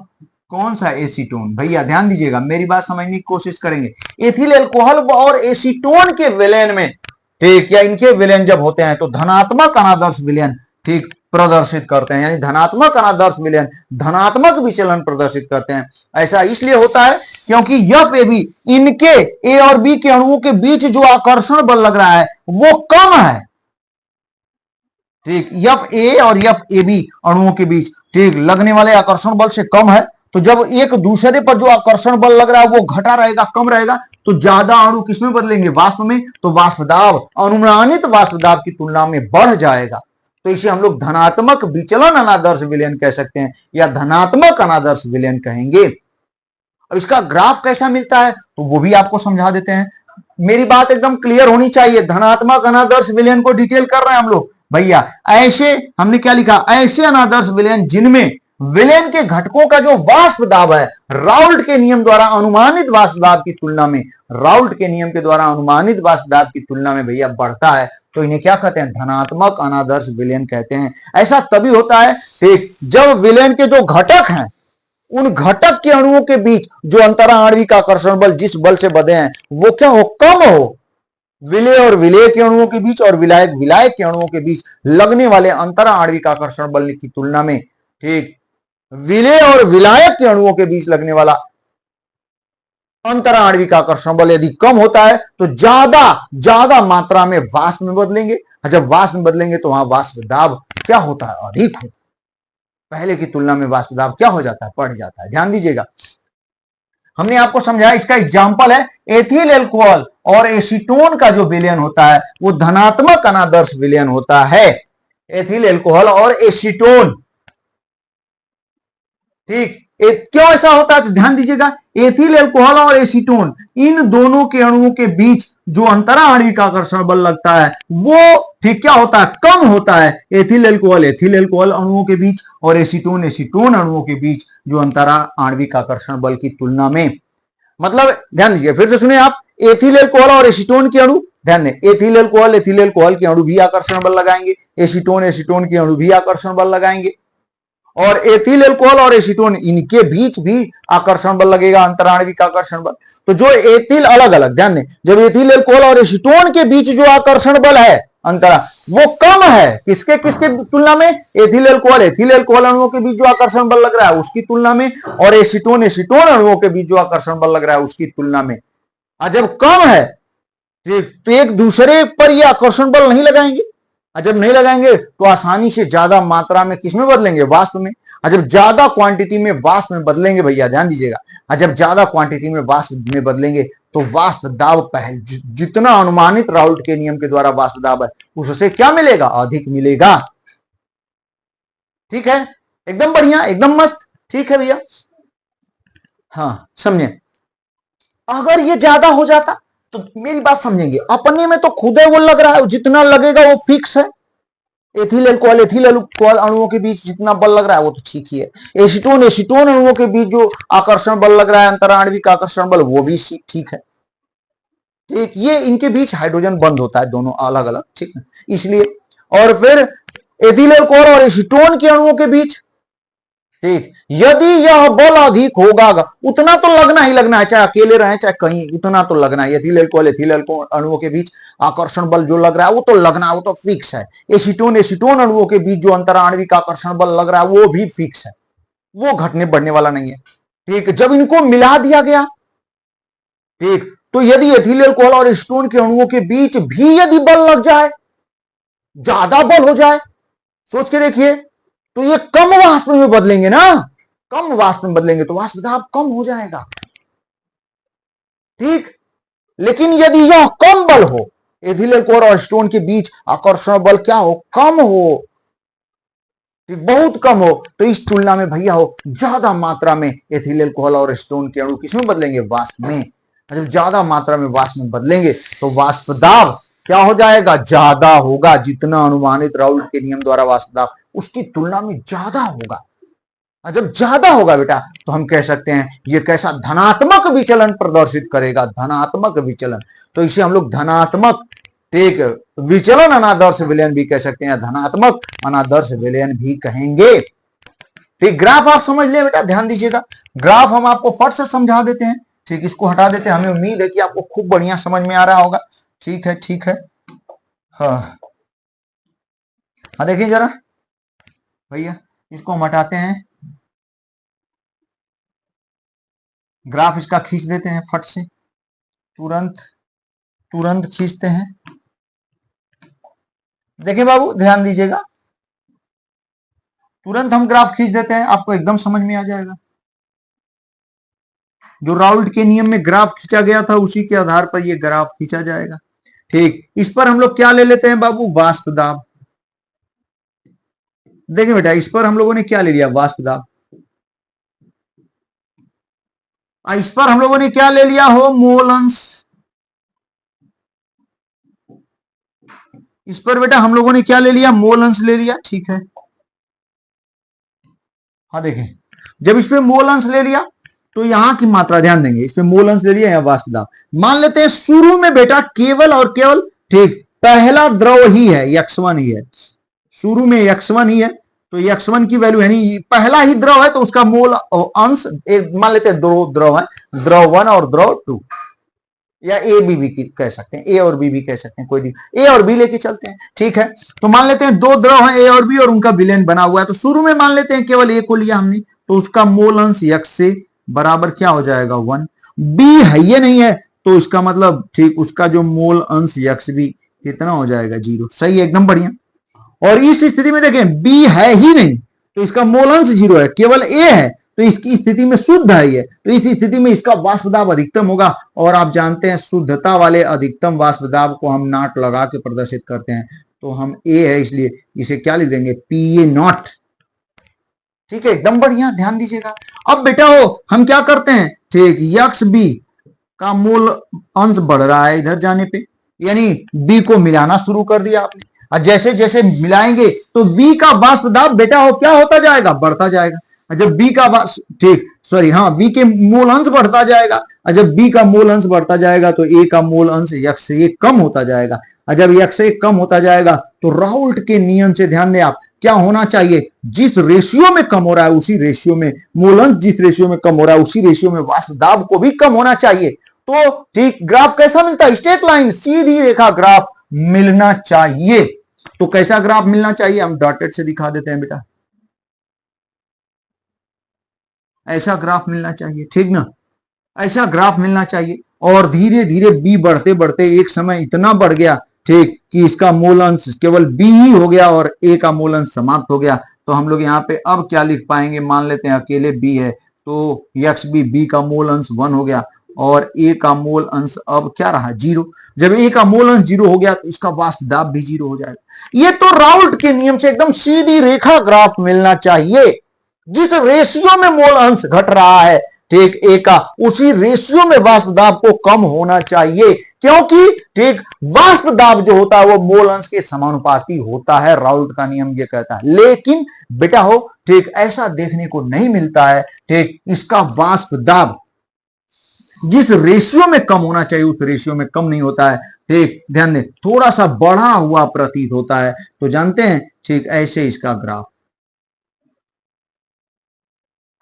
कौन सा? एसीटोन। भैया ध्यान दीजिएगा, मेरी बात समझने की कोशिश करेंगे। एथिल एल्कोहल और एसीटोन के विलयन में, ठीक, या इनके विलयन जब होते हैं तो धनात्मक अनादर्श विलयन, ठीक, प्रदर्शित करते हैं। यानी धनात्मक अनादर्श विलयन धनात्मक विचलन प्रदर्शित करते हैं। ऐसा इसलिए होता है क्योंकि यफ ए बी, इनके ए और बी के अणुओं के बीच जो आकर्षण बल लग रहा है वो कम है। ठीक, यफ ए और यफ ए बी अणुओं के बीच, ठीक, लगने वाले आकर्षण बल से कम है। तो जब एक दूसरे पर जो आकर्षण बल लग रहा है वो घटा रहेगा, कम रहेगा, तो ज्यादा अणु किसमें बदलेंगे? वाष्प में। तो वाष्प दाब अनुमानित वाष्प दाब की तुलना में बढ़ जाएगा। तो इसे हम लोग धनात्मक विचलन अनादर्श विलयन कह सकते हैं या धनात्मक अनादर्श विलयन कहेंगे। अब इसका ग्राफ कैसा मिलता है तो वो भी आपको समझा देते हैं। मेरी बात एकदम क्लियर होनी चाहिए। धनात्मक अनादर्श विलयन को डिटेल कर रहे हैं हम लोग। भैया ऐसे, हमने क्या लिखा? ऐसे अनादर्श विलयन जिनमें विलयन के घटकों का जो वाष्प दाब है राउल्ट के नियम द्वारा अनुमानित वाष्प दाब की तुलना में, राउल्ट के नियम के द्वारा अनुमानित वाष्प दाब की तुलना में भैया बढ़ता है, तो इन्हें क्या कहते हैं, धनात्मक अनादर्श विलयन कहते हैं। ऐसा तभी होता है ठीक जब विलयन के जो घटक हैं उन घटक के अणुओं के बीच जो अंतरा आणविक आकर्षण बल जिस बल से बंधे हैं वो क्या हो, कम हो। विलय और विलय के अणुओं के बीच और विलायक विलायक के अणुओं के बीच लगने वाले अंतरा आणविक आकर्षण बल की तुलना में ठीक विलय और विलायक के अणुओं के बीच लगने वाला अंतरा आणविक आकर्षण बल यदि कम होता है तो ज्यादा ज्यादा मात्रा में वाष्प में बदलेंगे, और जब वाष्प में बदलेंगे तो वहां वाष्प दाब क्या होता है, अधिक होता है। पहले की तुलना में वाष्प दाब क्या हो जाता है, बढ़ जाता है। ध्यान दीजिएगा, हमने आपको समझाया, इसका एग्जाम्पल है एथिल एल्कोहल और एसीटोन का जो विलयन होता है वो धनात्मक अनादर्श विलयन होता है। एथिल एल्कोहल और एसीटोन, ठीक, क्यों ऐसा होता है तो ध्यान दीजिएगा, एथिल एल्कोहल और एसीटोन इन दोनों के अणुओं के बीच जो अंतरा आणविक आकर्षण बल लगता है वो ठीक क्या होता है, कम होता है। एथिल एल्कोहल अणुओं के बीच और एसीटोन अणुओं के बीच जो अंतरा आणविक आकर्षण बल की तुलना में। मतलब ध्यान दीजिए, फिर से सुनिए आप, एथिल एल्कोहल और एसीटोन के अणु, ध्यान दें, एथिल एल्कोहल के अणु भी आकर्षण बल लगाएंगे, एसीटोन के अणु भी आकर्षण बल लगाएंगे, और एथिल एल्कोहल और एसीटोन इनके बीच भी आकर्षण बल लगेगा, अंतराणविक आकर्षण बल। तो जो एथिल अलग अलग, ध्यान दें, जब एथिल एल्कोहल और एसीटोन के बीच जो आकर्षण बल है अंतरा वो कम है किसके किसके तुलना में, एथिल एल्कोहल अणुओं के बीच जो आकर्षण बल लग रहा है उसकी तुलना में, और एसीटोन अणुओं के बीच जो आकर्षण बल लग रहा है उसकी तुलना में। जब कम है तो एक दूसरे पर ये आकर्षण बल नहीं लगाएंगे, और जब नहीं लगाएंगे तो आसानी से ज्यादा मात्रा में किसमें बदलेंगे, वाष्प में। और जब ज्यादा क्वांटिटी में वाष्प में बदलेंगे, भैया ध्यान दीजिएगा, और जब ज्यादा क्वांटिटी में वाष्प में बदलेंगे तो वाष्प दाब पहले जितना अनुमानित राउल्ट के नियम के द्वारा वाष्प दाब है उससे क्या मिलेगा, अधिक मिलेगा। ठीक है, एकदम बढ़िया, एकदम मस्त, ठीक है भैया। हाँ समझे, अगर ये ज्यादा हो जाता तो मेरी बात समझेंगे, अपने में तो खुद है वो लग रहा है, जितना लगेगा वो फिक्स है। एथिल एल्कोहल अणुओं के बीच जितना बल लग रहा है वो तो ठीक ही है। एसीटोन अणुओं के बीच जो आकर्षण बल लग रहा है, अंतराणविक आकर्षण बल, वो भी ठीक है। ठीक, ये इनके बीच हाइड्रोजन बंद होता है दोनों अलग अलग, ठीक है, इसलिए। और फिर एथिल एल्कोहल और एसीटोन के अणुओं के बीच, ठीक, यदि यह बल अधिक होगा, उतना तो लगना ही लगना है, चाहे अकेले रहे चाहे कहीं, उतना तो लगना है। एथिल एल्कोहल अणुओं के बीच आकर्षण बल जो लग रहा है वो तो लगना है, वो तो फिक्स है। एसीटोन अणुओं के बीच जो अंतराणविक आकर्षण बल लग रहा है वो भी फिक्स है, वो घटने बढ़ने वाला नहीं है। ठीक, जब इनको मिला दिया गया, ठीक, तो यदि एथिल एल्कोहल और एसीटोन के अणुओं के बीच भी यदि बल लग जाए, ज्यादा बल हो जाए, सोच के देखिए, तो ये कम वाष्प में बदलेंगे ना, कम वाष्प में बदलेंगे तो वाष्प दाब कम हो जाएगा। ठीक, लेकिन यदि यह कम बल हो, एथिल एल्कोहल और एसीटोन के बीच आकर्षण बल क्या हो, कम हो, ठीक, बहुत कम हो, तो इस तुलना में भैया हो ज्यादा मात्रा में एथिल एल्कोहल और एसीटोन के अणु किसमें बदलेंगे, वाष्प में। जब ज्यादा मात्रा में वाष्प में बदलेंगे तो वाष्प दाब क्या हो जाएगा, ज्यादा होगा। जितना अनुमानित राउल्ट के नियम द्वारा वाष्प दाब उसकी तुलना में ज्यादा होगा। और जब ज्यादा होगा बेटा तो हम कह सकते हैं ये कैसा, धनात्मक विचलन प्रदर्शित करेगा, धनात्मक विचलन। तो इसे हम लोग धनात्मक एक विचलन अनादर्श विलयन भी कह सकते हैं, धनात्मक अनादर्श विलयन भी कहेंगे। ठीक, ग्राफ आप समझ ले बेटा, ध्यान दीजिएगा, ग्राफ हम आपको फट से समझा देते हैं। ठीक, इसको हटा देते हैं, हमें उम्मीद है कि आपको खूब बढ़िया समझ में आ रहा होगा। ठीक है, ठीक है, हाँ देखिए जरा भैया, इसको हम हटाते हैं, ग्राफ इसका खींच देते हैं फट से, तुरंत खींचते हैं। देखिए बाबू ध्यान दीजिएगा, तुरंत हम ग्राफ खींच देते हैं, आपको एकदम समझ में आ जाएगा। जो राउल्ट के नियम में ग्राफ खींचा गया था उसी के आधार पर ये ग्राफ खींचा जाएगा। ठीक, इस पर हम लोग क्या ले लेते हैं बाबू, वाष्प दाब। देखिए बेटा, इस पर हम लोगों ने क्या ले लिया, वाष्प दाब। इस पर हम लोगों ने क्या ले लिया हो, मोल अंश। इस पर बेटा हम लोगों ने क्या ले लिया, मोल अंश ले लिया। ठीक है, हाँ देखें, जब इस पे मोल अंश ले लिया तो यहां की मात्रा ध्यान देंगे, इस पे मोल अंश ले लिया, या वाष्प दाब। मान लेते हैं शुरू में बेटा केवल और केवल, ठीक, पहला द्रव ही है, x1 ही है, शुरू में x1 ही है, तो x1 की वैल्यू है नहीं, पहला ही द्रव है तो उसका मोल अंश मान लेते हैं, दो द्रव है, द्रव 1 और द्रव 2, या ए बी भी कह सकते हैं, ए और बी भी कह सकते हैं, कोई नहीं, ए और बी लेके चलते हैं, ठीक है। तो मान लेते हैं दो द्रव हैं, ए और बी, और उनका विलयन बना हुआ है, तो शुरू में मान लेते हैं केवल ए को लिया हमने, तो उसका मोल अंश x से बराबर क्या हो जाएगा 1, बी है ये नहीं है, तो इसका मतलब ठीक उसका जो मोल अंश x भी कितना हो जाएगा 0, सही है, एकदम बढ़िया। और इस स्थिति में देखें बी है ही नहीं, तो इसका मोल अंश 0 है, केवल ए है, तो इसकी स्थिति में शुद्ध है ये, तो इस स्थिति में इसका वाष्प दाब अधिकतम होगा, और आप जानते हैं शुद्धता वाले अधिकतम वाष्प दाब को हम नॉट लगा के प्रदर्शित करते हैं, तो हम ए है इसलिए इसे क्या लिख देंगे, पी ए नॉट, ठीक है, एकदम बढ़िया, ध्यान दीजिएगा। अब बेटा हो हम क्या करते हैं, ठीक, यक्स बी का मूल अंश बढ़ रहा है इधर जाने पे, यानी बी को मिलाना शुरू कर दिया आपने, और जैसे जैसे मिलाएंगे तो बी का वाष्प दाब बेटा हो क्या होता जाएगा, बढ़ता जाएगा, जब बी का ठीक सॉरी हाँ बी के मूल अंश बढ़ता जाएगा, और जब बी का मूल अंश बढ़ता जाएगा तो ए का मूल अंश यक्स से कम होता जाएगा, और जब यक्स से कम होता जाएगा तो राउल्ट के नियम से ध्यान दें आप, क्या होना चाहिए, जिस रेशियो में कम हो रहा है उसी रेशियो में मूल अंश, जिस रेशियो में कम हो रहा है उसी रेशियो में वाष्प दाब को भी कम होना चाहिए। तो ठीक ग्राफ कैसा मिलता है, स्ट्रेट लाइन सीधी रेखा ग्राफ मिलना चाहिए। तो कैसा ग्राफ मिलना चाहिए, हम डॉटेड से दिखा देते हैं बेटा, ऐसा ग्राफ मिलना चाहिए, ठीक ना, ऐसा ग्राफ मिलना चाहिए। और धीरे धीरे बी बढ़ते बढ़ते एक समय इतना बढ़ गया, ठीक, कि इसका मूल अंश केवल बी ही हो गया और ए का मूल अंश समाप्त हो गया। तो हम लोग यहाँ पे अब क्या लिख पाएंगे, मान लेते हैं अकेले बी है, तो यक्स बी का मूल अंश 1 हो गया, और ए का मोल अंश अब क्या रहा 0। जब ए का मोल अंश 0 हो गया तो इसका वाष्प दाब भी 0 हो जाएगा। ये तो राउल्ट के नियम से एकदम सीधी रेखा ग्राफ मिलना चाहिए, जिस रेशियो में मोल अंश घट रहा है, ठीक, ए का उसी रेशियो में वाष्प दाब को कम होना चाहिए, क्योंकि ठीक वाष्प दाब जो होता है वो मोल अंश के समानुपाती होता है, राउल्ट का नियम ये कहता है। लेकिन बेटा हो ठीक ऐसा देखने को नहीं मिलता है, ठीक, इसका वाष्प दाब जिस रेशियो में कम होना चाहिए उस रेशियो में कम नहीं होता है, ठीक, ध्यान दें, थोड़ा सा बढ़ा हुआ प्रतीत होता है। तो जानते हैं ठीक ऐसे इसका ग्राफ,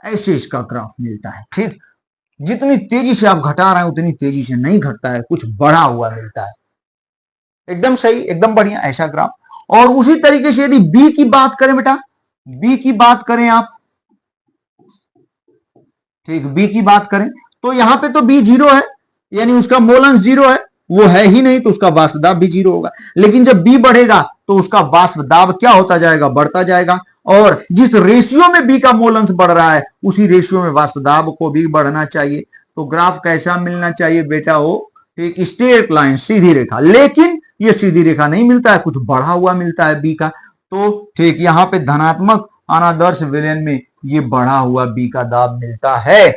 ऐसे इसका ग्राफ मिलता है, ठीक, जितनी तेजी से आप घटा रहे हैं उतनी तेजी से नहीं घटता है, कुछ बढ़ा हुआ मिलता है, एकदम सही, एकदम बढ़िया, ऐसा ग्राफ। और उसी तरीके से यदि बी की बात करें बेटा, बी की बात करें आप, ठीक, बी की बात करें तो यहां पे तो बी 0 है, यानी उसका मोल अंश 0 है, वो है ही नहीं, तो उसका वाष्प दाब भी 0 होगा। लेकिन जब बी बढ़ेगा तो उसका वाष्प दाब क्या होता जाएगा, बढ़ता जाएगा, और जिस रेशियो में बी का मोल अंश बढ़ रहा है उसी रेशियो में वाष्प दाब को भी बढ़ना चाहिए। तो ग्राफ कैसा मिलना चाहिए बेटा हो, एक स्ट्रेट लाइन, सीधी रेखा, लेकिन ये सीधी रेखा नहीं मिलता है, कुछ बढ़ा हुआ मिलता है बी का। तो ठीक यहाँ पे धनात्मक अनादर्श विलयन में ये बढ़ा हुआ बी का दाब मिलता है।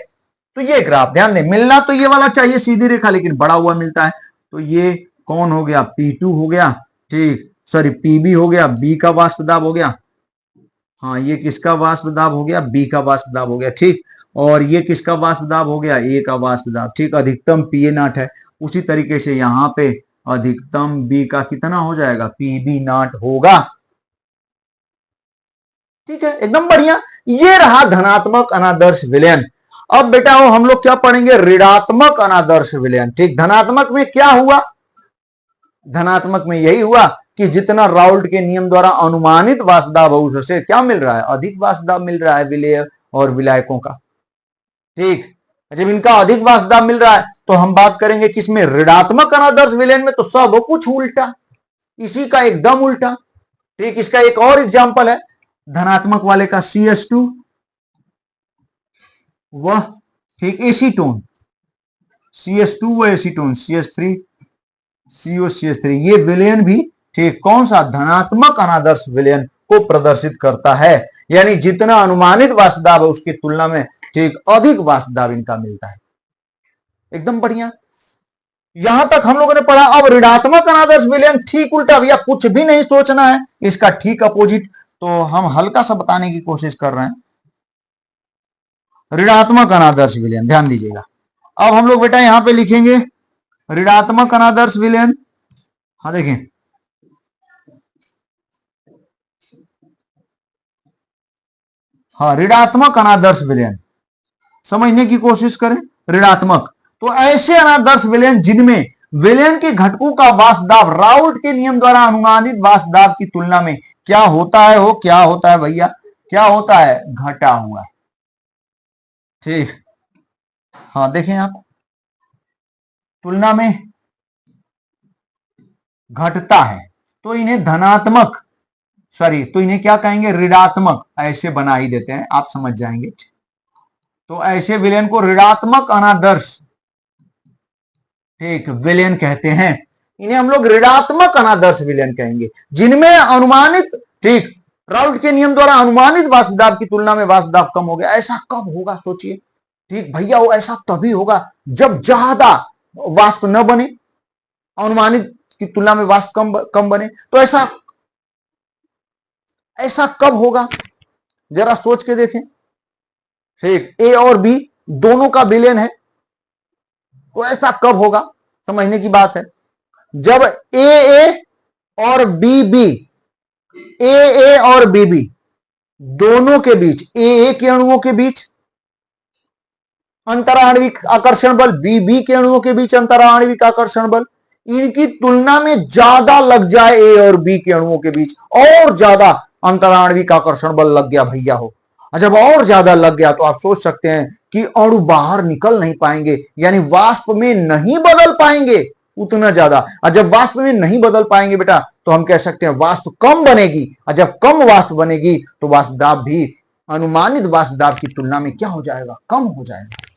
तो ये ग्राफ ध्यान दें, मिलना तो ये वाला चाहिए सीधी रेखा, लेकिन बढ़ा हुआ मिलता है। तो ये कौन हो गया, P2 हो गया, ठीक, सॉरी PB हो गया, बी का वाष्प दाब हो गया, हाँ ये किसका वाष्प दाब हो गया, बी का वाष्प दाब हो गया, ठीक, और ये किसका वाष्प दाब हो गया, ए का वाष्प दाब, ठीक, अधिकतम PA0 है। उसी तरीके से यहाँ पे अधिकतम बी का कितना हो जाएगा, PB0 होगा, ठीक है, एकदम बढ़िया। ये रहा धनात्मक अनादर्श विलयन। अब बेटा हो हम लोग क्या पढ़ेंगे, ऋणात्मक अनादर्श विलयन, ठीक। धनात्मक में क्या हुआ, धनात्मक में यही हुआ कि जितना राउल्ट के नियम द्वारा अनुमानित वाष्प दाब है उससे क्या मिल रहा है, अधिक वाष्प दाब मिल रहा है विलेय और विलायकों का, ठीक। जब इनका अधिक वाष्प दाब मिल रहा है तो हम बात करेंगे किसमें, ऋणात्मक अनादर्श विलयन में, तो सब कुछ उल्टा, इसी का एकदम उल्टा, ठीक। इसका एक और एग्जाम्पल है धनात्मक वाले का, CS2 वह ठीक एसीटोन, CS2 व एसीटोन, CS3 COCH3, ये विलयन भी ठीक कौन सा, धनात्मक अनादर्श विलयन को प्रदर्शित करता है, यानी जितना अनुमानित वाष्प दाब है उसकी तुलना में ठीक अधिक वाष्प दाब इनका मिलता है, एकदम बढ़िया। यहां तक हम लोगों ने पढ़ा। अब ऋणात्मक अनादर्श विलयन ठीक उल्टा, भैया कुछ भी नहीं सोचना है, इसका ठीक अपोजिट, तो हम हल्का सा बताने की कोशिश कर रहे हैं। ऋणात्मक अनादर्श विलयन, ध्यान दीजिएगा। अब हम लोग बेटा यहां पे लिखेंगे ऋणात्मक अनादर्श विलयन, हाँ देखें हाँ, ऋणात्मक अनादर्श विलयन समझने की कोशिश करें। ऋणात्मक तो ऐसे अनादर्श विलयन जिनमें विलयन के घटकों का वाष्प दाब राउल्ट के नियम द्वारा अनुमानित वाष्प दाब की तुलना में क्या होता है, हो क्या होता है भैया, क्या होता है, घटा हुआ है। ठीक, हाँ देखें आप, तुलना में घटता है, तो इन्हें धनात्मक, सॉरी, तो इन्हें क्या कहेंगे, ऋणात्मक, ऐसे बना ही देते हैं, आप समझ जाएंगे। तो ऐसे विलयन को ऋणात्मक अनादर्श, ठीक, विलयन कहते हैं। इन्हें हम लोग ऋणात्मक अनादर्श विलयन कहेंगे, जिनमें अनुमानित, ठीक, राउल्ट के नियम द्वारा अनुमानित वाष्प दाब की तुलना में वाष्प दाब कम हो गया। ऐसा कब होगा सोचिए, ठीक भैया, वो ऐसा तभी होगा जब ज्यादा वाष्प न बने, अनुमानित की तुलना में वाष्प कम बने। तो ऐसा कब होगा, जरा सोच के देखें। ठीक, ए और बी दोनों का विलयन है, तो ऐसा कब होगा, समझने की बात है। जब ए और बी, ए और बी दोनों के बीच, ए के अणुओं के बीच अंतराणविक आकर्षण बल, बी के अणुओं के बीच अंतराणविक आकर्षण बल, इनकी तुलना में ज्यादा लग जाए ए और बी के अणुओं के बीच, और ज्यादा अंतराणविक आकर्षण बल लग गया भैया हो, जब और ज्यादा लग गया तो आप सोच सकते हैं कि अणु बाहर निकल नहीं पाएंगे, यानी वाष्प में नहीं बदल पाएंगे उतना ज्यादा। और जब वाष्प में नहीं बदल पाएंगे बेटा, तो हम कह सकते हैं वाष्प कम बनेगी, और जब कम वाष्प बनेगी तो वाष्प दाब भी अनुमानित वाष्प दाब की तुलना में क्या हो जाएगा, कम हो जाएगा।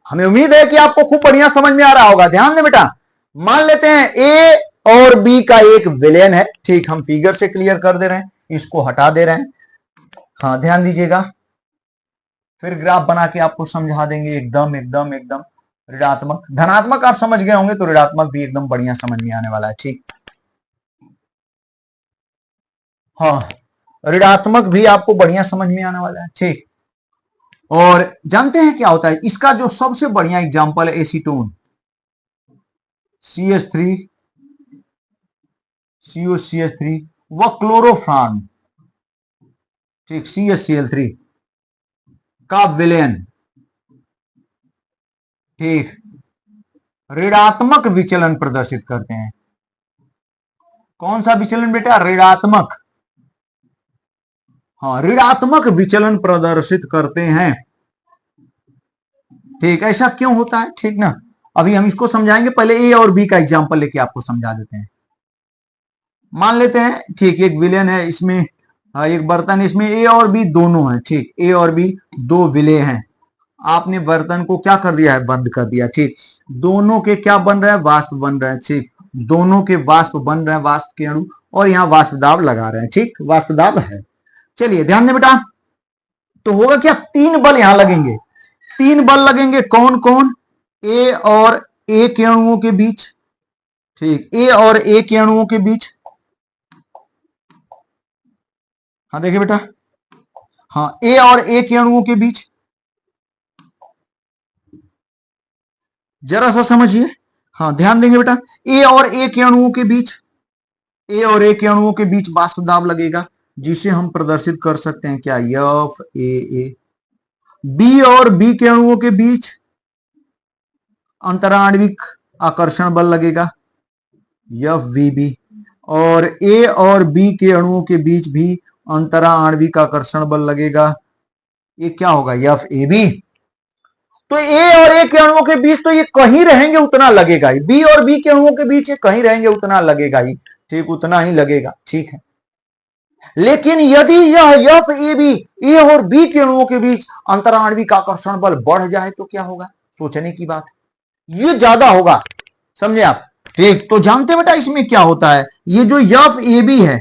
हमें उम्मीद है कि आपको खूब बढ़िया समझ में आ रहा होगा। ध्यान दें बेटा, मान लेते हैं ए और बी का एक विलयन है, ठीक, हम फिगर से क्लियर कर दे रहे हैं, इसको हटा दे रहे हैं। हाँ ध्यान दीजिएगा, फिर ग्राफ बना के आपको समझा देंगे एकदम एकदम एकदम। ऋणात्मक, धनात्मक आप समझ गए होंगे, तो ऋणात्मक भी एकदम बढ़िया समझ में आने वाला है। ठीक, हाँ, ऋणात्मक भी आपको बढ़िया समझ में आने वाला है। ठीक, और जानते हैं क्या होता है इसका, जो सबसे बढ़िया एग्जांपल है एसीटोन, CH3 COCH3 व क्लोरोफ्रान, ठीक, CHCl3 का विलयन, ठीक, ऋणात्मक विचलन प्रदर्शित करते हैं। कौन सा विचलन बेटा, ऋणात्मक, हाँ, ऋणात्मक विचलन प्रदर्शित करते हैं। ठीक, ऐसा क्यों होता है, ठीक ना, अभी हम इसको समझाएंगे, पहले ए और बी का एग्जांपल लेके आपको समझा देते हैं। मान लेते हैं, ठीक, एक विलयन है इसमें, एक बर्तन, इसमें ए और बी दोनों हैं, ठीक, ए और बी दो विलय हैं। आपने बर्तन को क्या कर दिया है, बंद कर दिया, ठीक, दोनों के क्या बन रहा है, वाष्प बन रहा है, ठीक, दोनों के वाष्प बन रहे हैं, वाष्प के अणु, और यहाँ वाष्प दाब लगा रहे हैं, ठीक, वाष्प दाब है। चलिए ध्यान दें बेटा, तो होगा क्या, तीन बल यहां लगेंगे, तीन बल लगेंगे, कौन कौन, ए और ए के अणुओं के बीच, ठीक, ए और ए के अणुओं के बीच। हाँ देखिए बेटा, हाँ, ए और ए के अणुओं के बीच, जरा सा समझिए, हाँ ध्यान देंगे बेटा, ए और ए के अणुओं के बीच, ए और ए के अणुओं के बीच वाष्प दाब लगेगा, जिसे हम प्रदर्शित कर सकते हैं क्या, एफ ए। बी और बी के अणुओं के बीच अंतराण्विक आकर्षण बल लगेगा, एफ वी बी, और ए और बी के अणुओं के बीच भी अंतराण्विक आकर्षण बल लगेगा, ये क्या होगा, एफ ए बी। तो ए और ए के अणुओं के बीच तो ये कहीं रहेंगे उतना लगेगा ही, बी और बी के अणुओं के बीच ये कहीं रहेंगे उतना लगेगा ही, ठीक, उतना ही लगेगा, ठीक है। लेकिन यदि यह एफ ए बी, ए और बी के अणुओं के बीच अंतराण्विक आकर्षण बल बढ़ जाए तो क्या होगा, सोचने की बात है, ये ज्यादा होगा, समझे आप, ठीक। तो जानते बेटा इसमें क्या होता है, ये जो एफ ए बी है,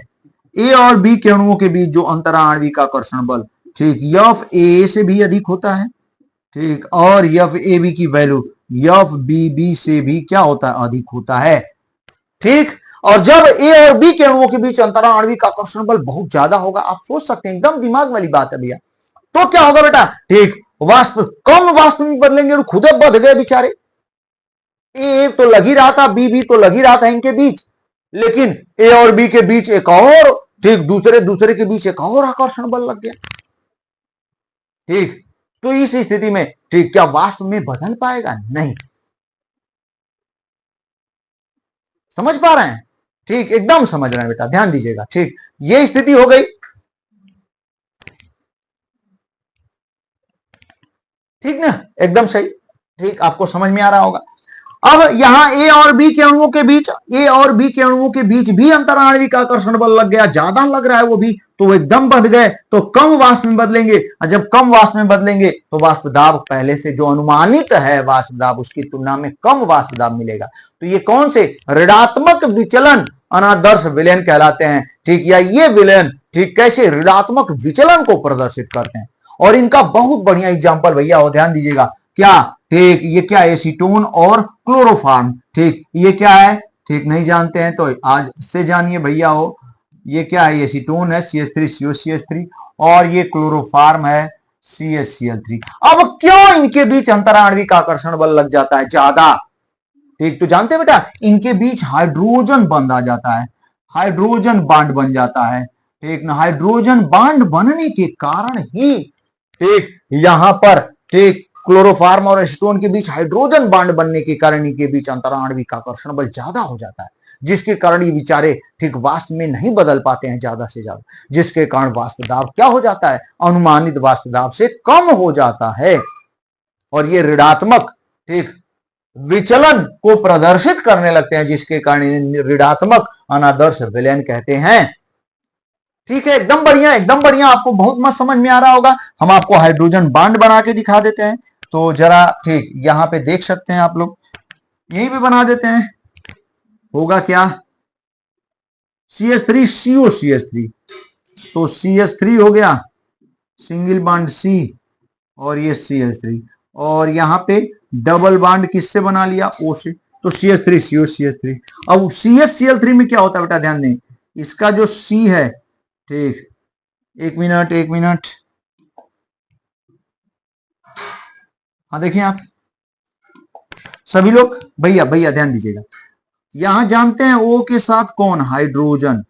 ए और बी के अणुओं के बीच जो अंतराण्विक आकर्षण बल, ठीक, एफ ए से भी अधिक होता है, ठीक, और एफ ए बी की वैल्यू एफ बी बी से भी क्या होता है, अधिक होता है, ठीक। और जब ए और बी के अणुओं के बीच अंतराण्विक आकर्षण बल बहुत ज्यादा होगा, आप सोच सकते हैं, एकदम दिमाग वाली बात है भैया, तो क्या होगा बेटा, ठीक, वाष्प कम वाष्प में बदलेंगे और खुद बध गए बेचारे, ए तो लग ही रहा था, बी भी तो लग ही रहा था इनके बीच, लेकिन ए और बी के बीच एक और ठीक दूसरे दूसरे के बीच एक और आकर्षण बल लग गया। ठीक, तो इस स्थिति में ठीक क्या वाष्प में बदल पाएगा? नहीं। समझ पा रहे हैं? ठीक, एकदम समझ रहे हैं बेटा, ध्यान दीजिएगा। ठीक, ये स्थिति हो गई। ठीक ना, एकदम सही। ठीक, आपको समझ में आ रहा होगा। अब यहां ए और बी के अणुओं के बीच, ए और बी के अणुओं के बीच भी अंतराण्विक आकर्षण बल लग गया, ज्यादा लग रहा है वो भी, तो वो एकदम बंध गए, तो कम वाष्प में बदलेंगे। और जब कम वाष्प में बदलेंगे तो वाष्प दाब पहले से जो अनुमानित है वाष्प दाब, उसकी तुलना में कम वाष्प दाब मिलेगा। तो ये कौन से ऋणात्मक विचलन अनादर्श विलयन कहलाते हैं। ठीक, या ये विलयन ठीक कैसे ऋणात्मक विचलन को प्रदर्शित करते हैं। और इनका बहुत बढ़िया एग्जाम्पल भैया हो, ध्यान दीजिएगा। क्या? ठीक, ये क्या है? एसीटोन और क्लोरोफॉर्म। ठीक, ये क्या है? ठीक, नहीं जानते हैं तो आज से जानिए भैया हो। ये क्या है? एसीटोन है CH3COCH3 और ये क्लोरोफॉर्म है CHCl3। अब क्यों इनके बीच अंतराण्विक आकर्षण बल लग जाता है ज्यादा? ठीक, तो जानते हैं बेटा, इनके बीच हाइड्रोजन बंध आ जाता है, हाइड्रोजन बांड बन जाता है। ठीक ना, हाइड्रोजन बांड बनने के कारण ही ठीक यहां पर ठीक क्लोरोफॉर्म और एसीटोन के बीच हाइड्रोजन बांड बनने के कारण इनके बीच अंतराण्विक आकर्षण बल ज्यादा हो जाता है, जिसके कारण ये बेचारे ठीक वाष्प में नहीं बदल पाते हैं ज्यादा से ज्यादा, जिसके कारण वाष्प दाब क्या हो जाता है? अनुमानित वाष्प दाब से कम हो जाता है। और ये ऋणात्मक ठीक विचलन को प्रदर्शित करने लगते हैं, जिसके कारण ऋणात्मक अनादर्श विलयन कहते हैं। ठीक है, एकदम बढ़िया, एकदम बढ़िया, आपको बहुत मस्त समझ में आ रहा होगा। हम आपको हाइड्रोजन बांड बना के दिखा देते हैं, तो जरा ठीक यहां पे देख सकते हैं आप लोग, यहीं पे बना देते हैं। होगा क्या? CH3COCH3, तो CH3 हो गया सिंगल बांड C और ये CH3, और यहां पे डबल बांड किससे बना लिया? O से, तो CH3COCH3। अब CHCl3 में क्या होता है बेटा? ध्यान दें, इसका जो C है ठीक, एक मिनट, हाँ देखिए आप सभी लोग, भैया भैया ध्यान दीजिएगा। यहां जानते हैं O के साथ कौन? हाइड्रोजन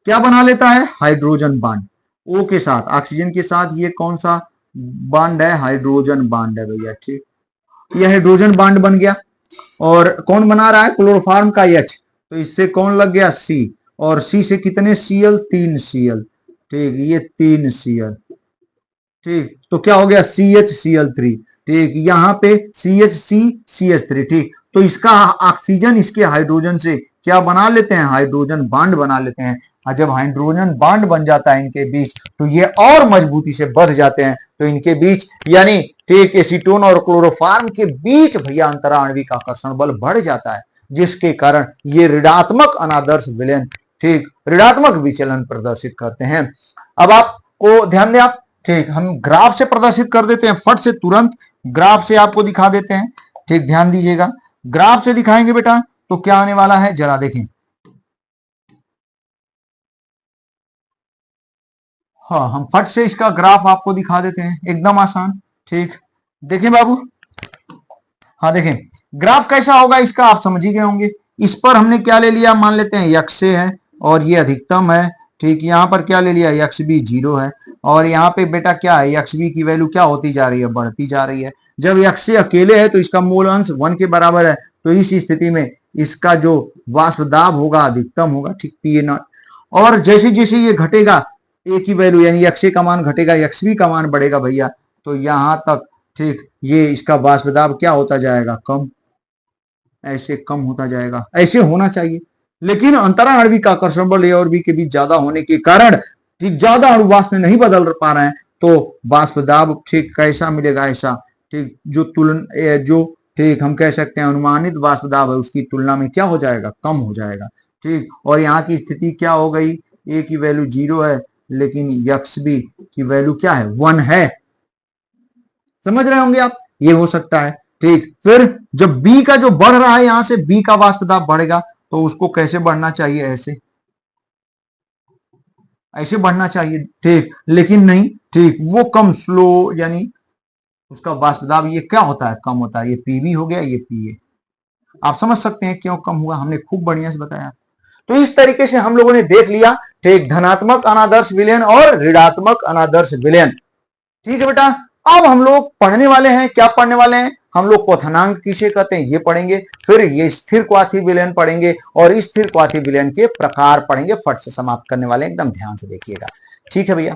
क्या बना लेता है? Hydrogen bond. O के साथ, ऑक्सीजन के साथ ये कौन सा बांड है? हाइड्रोजन बांड है भैया। ठीक, ये हाइड्रोजन बांड बन गया, और कौन बना रहा है? क्लोरोफॉर्म का H, तो इससे कौन लग गया? C, और C से कितने Cl? 3 Cl। ठीक, ये 3 Cl। ठीक, तो क्या हो गया? CHCl3। ठीक, यहां पे CHCCH3। ठीक, तो इसका ऑक्सीजन इसके हाइड्रोजन से क्या बना लेते हैं? हाइड्रोजन बांड बना लेते हैं। और जब हाइड्रोजन बांड बन जाता है इनके बीच, तो ये और मजबूती से बढ़ जाते हैं, तो इनके बीच यानी ठीक एसीटोन और क्लोरोफॉर्म के बीच भैया अंतराण्विक आकर्षण बल बढ़ जाता है, जिसके कारण ये ऋणात्मक अनादर्श विलयन ठीक ऋणात्मक विचलन प्रदर्शित करते हैं। अब आपको ध्यान दें आप, ठीक, हम ग्राफ से प्रदर्शित कर देते हैं, फट से तुरंत ग्राफ से आपको दिखा देते हैं। ठीक, ध्यान दीजिएगा, ग्राफ से दिखाएंगे बेटा तो क्या आने वाला है जरा देखें। हाँ, हम फट से इसका ग्राफ आपको दिखा देते हैं, एकदम आसान। ठीक, देखें बाबू, हाँ देखें ग्राफ कैसा होगा इसका आप समझ ही गए होंगे। इस पर हमने क्या ले लिया? मान लेते हैं यक्ष है और ये अधिकतम है। ठीक, यहाँ पर क्या ले लिया? यक्ष भी 0 है, और यहाँ पे बेटा क्या है? यक्ष भी की वैल्यू क्या होती जा रही है? बढ़ती जा रही है। जब यक्ष से अकेले है तो इसका मूल अंश 1 के बराबर है, तो इस स्थिति में इसका जो वाष्प दाब होगा अधिकतम होगा। ठीक, PA0। और जैसे जैसे ये घटेगा ए की वैल्यू यानी यक्ष का मान घटेगा, यक्ष भी का मान बढ़ेगा भैया, तो यहां तक ठीक ये इसका वाष्प दाब क्या होता जाएगा? कम, ऐसे कम होता जाएगा। ऐसे होना चाहिए, लेकिन अंतराण्विक आकर्षण बल ए और बी के बीच ज्यादा होने के कारण ठीक ज्यादा अणु वाष्प में नहीं बदल पा रहे हैं, तो वाष्प दाब ठीक कैसा मिलेगा? ऐसा ठीक जो तुलन जो ठीक हम कह सकते हैं अनुमानित वाष्प दाब है उसकी तुलना में क्या हो जाएगा? कम हो जाएगा। ठीक, और यहाँ की स्थिति क्या हो गई? ए की वैल्यू 0 है, लेकिन यक्ष बी की वैल्यू क्या है? 1 है। समझ रहे होंगे आप, ये हो सकता है। ठीक, फिर जब बी का जो बढ़ रहा है यहां से बी का वाष्प दाब बढ़ेगा, तो उसको कैसे बढ़ना चाहिए? ऐसे, ऐसे बढ़ना चाहिए। ठीक, लेकिन नहीं, ठीक वो कम स्लो, यानी उसका वाष्प दाब ये क्या होता है? कम होता है। ये पीवी हो गया, ये पीए। आप समझ सकते हैं क्यों कम हुआ, हमने खूब बढ़िया से बताया। तो इस तरीके से हम लोगों ने देख लिया, ठीक, धनात्मक अनादर्श विलयन और ऋणात्मक अनादर्श विलयन। ठीक है बेटा, अब हम लोग पढ़ने वाले हैं, क्या पढ़ने वाले हैं हम लोग? क्वथनांक किसे कहते हैं ये पढ़ेंगे, फिर ये स्थिर क्वाथी विलयन पढ़ेंगे और स्थिर क्वाथी विलयन के प्रकार पढ़ेंगे। फट से समाप्त करने वाले, एकदम ध्यान से देखिएगा। ठीक है भैया,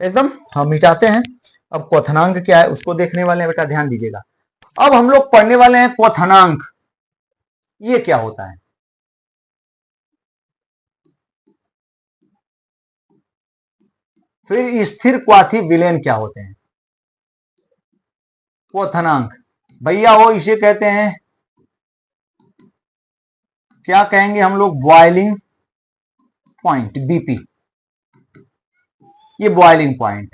एकदम हम मिटाते हैं। अब क्वथनांक क्या है उसको देखने वाले हैं बेटा, ध्यान दीजिएगा। अब हम लोग पढ़ने वाले हैं क्वथनांक, ये क्या होता है। फिर स्थिर क्वाथी विलयन क्या होते हैं। क्वथनांक भैया हो इसे कहते हैं, क्या कहेंगे हम लोग? Boiling point, BP. ये बॉइलिंग पॉइंट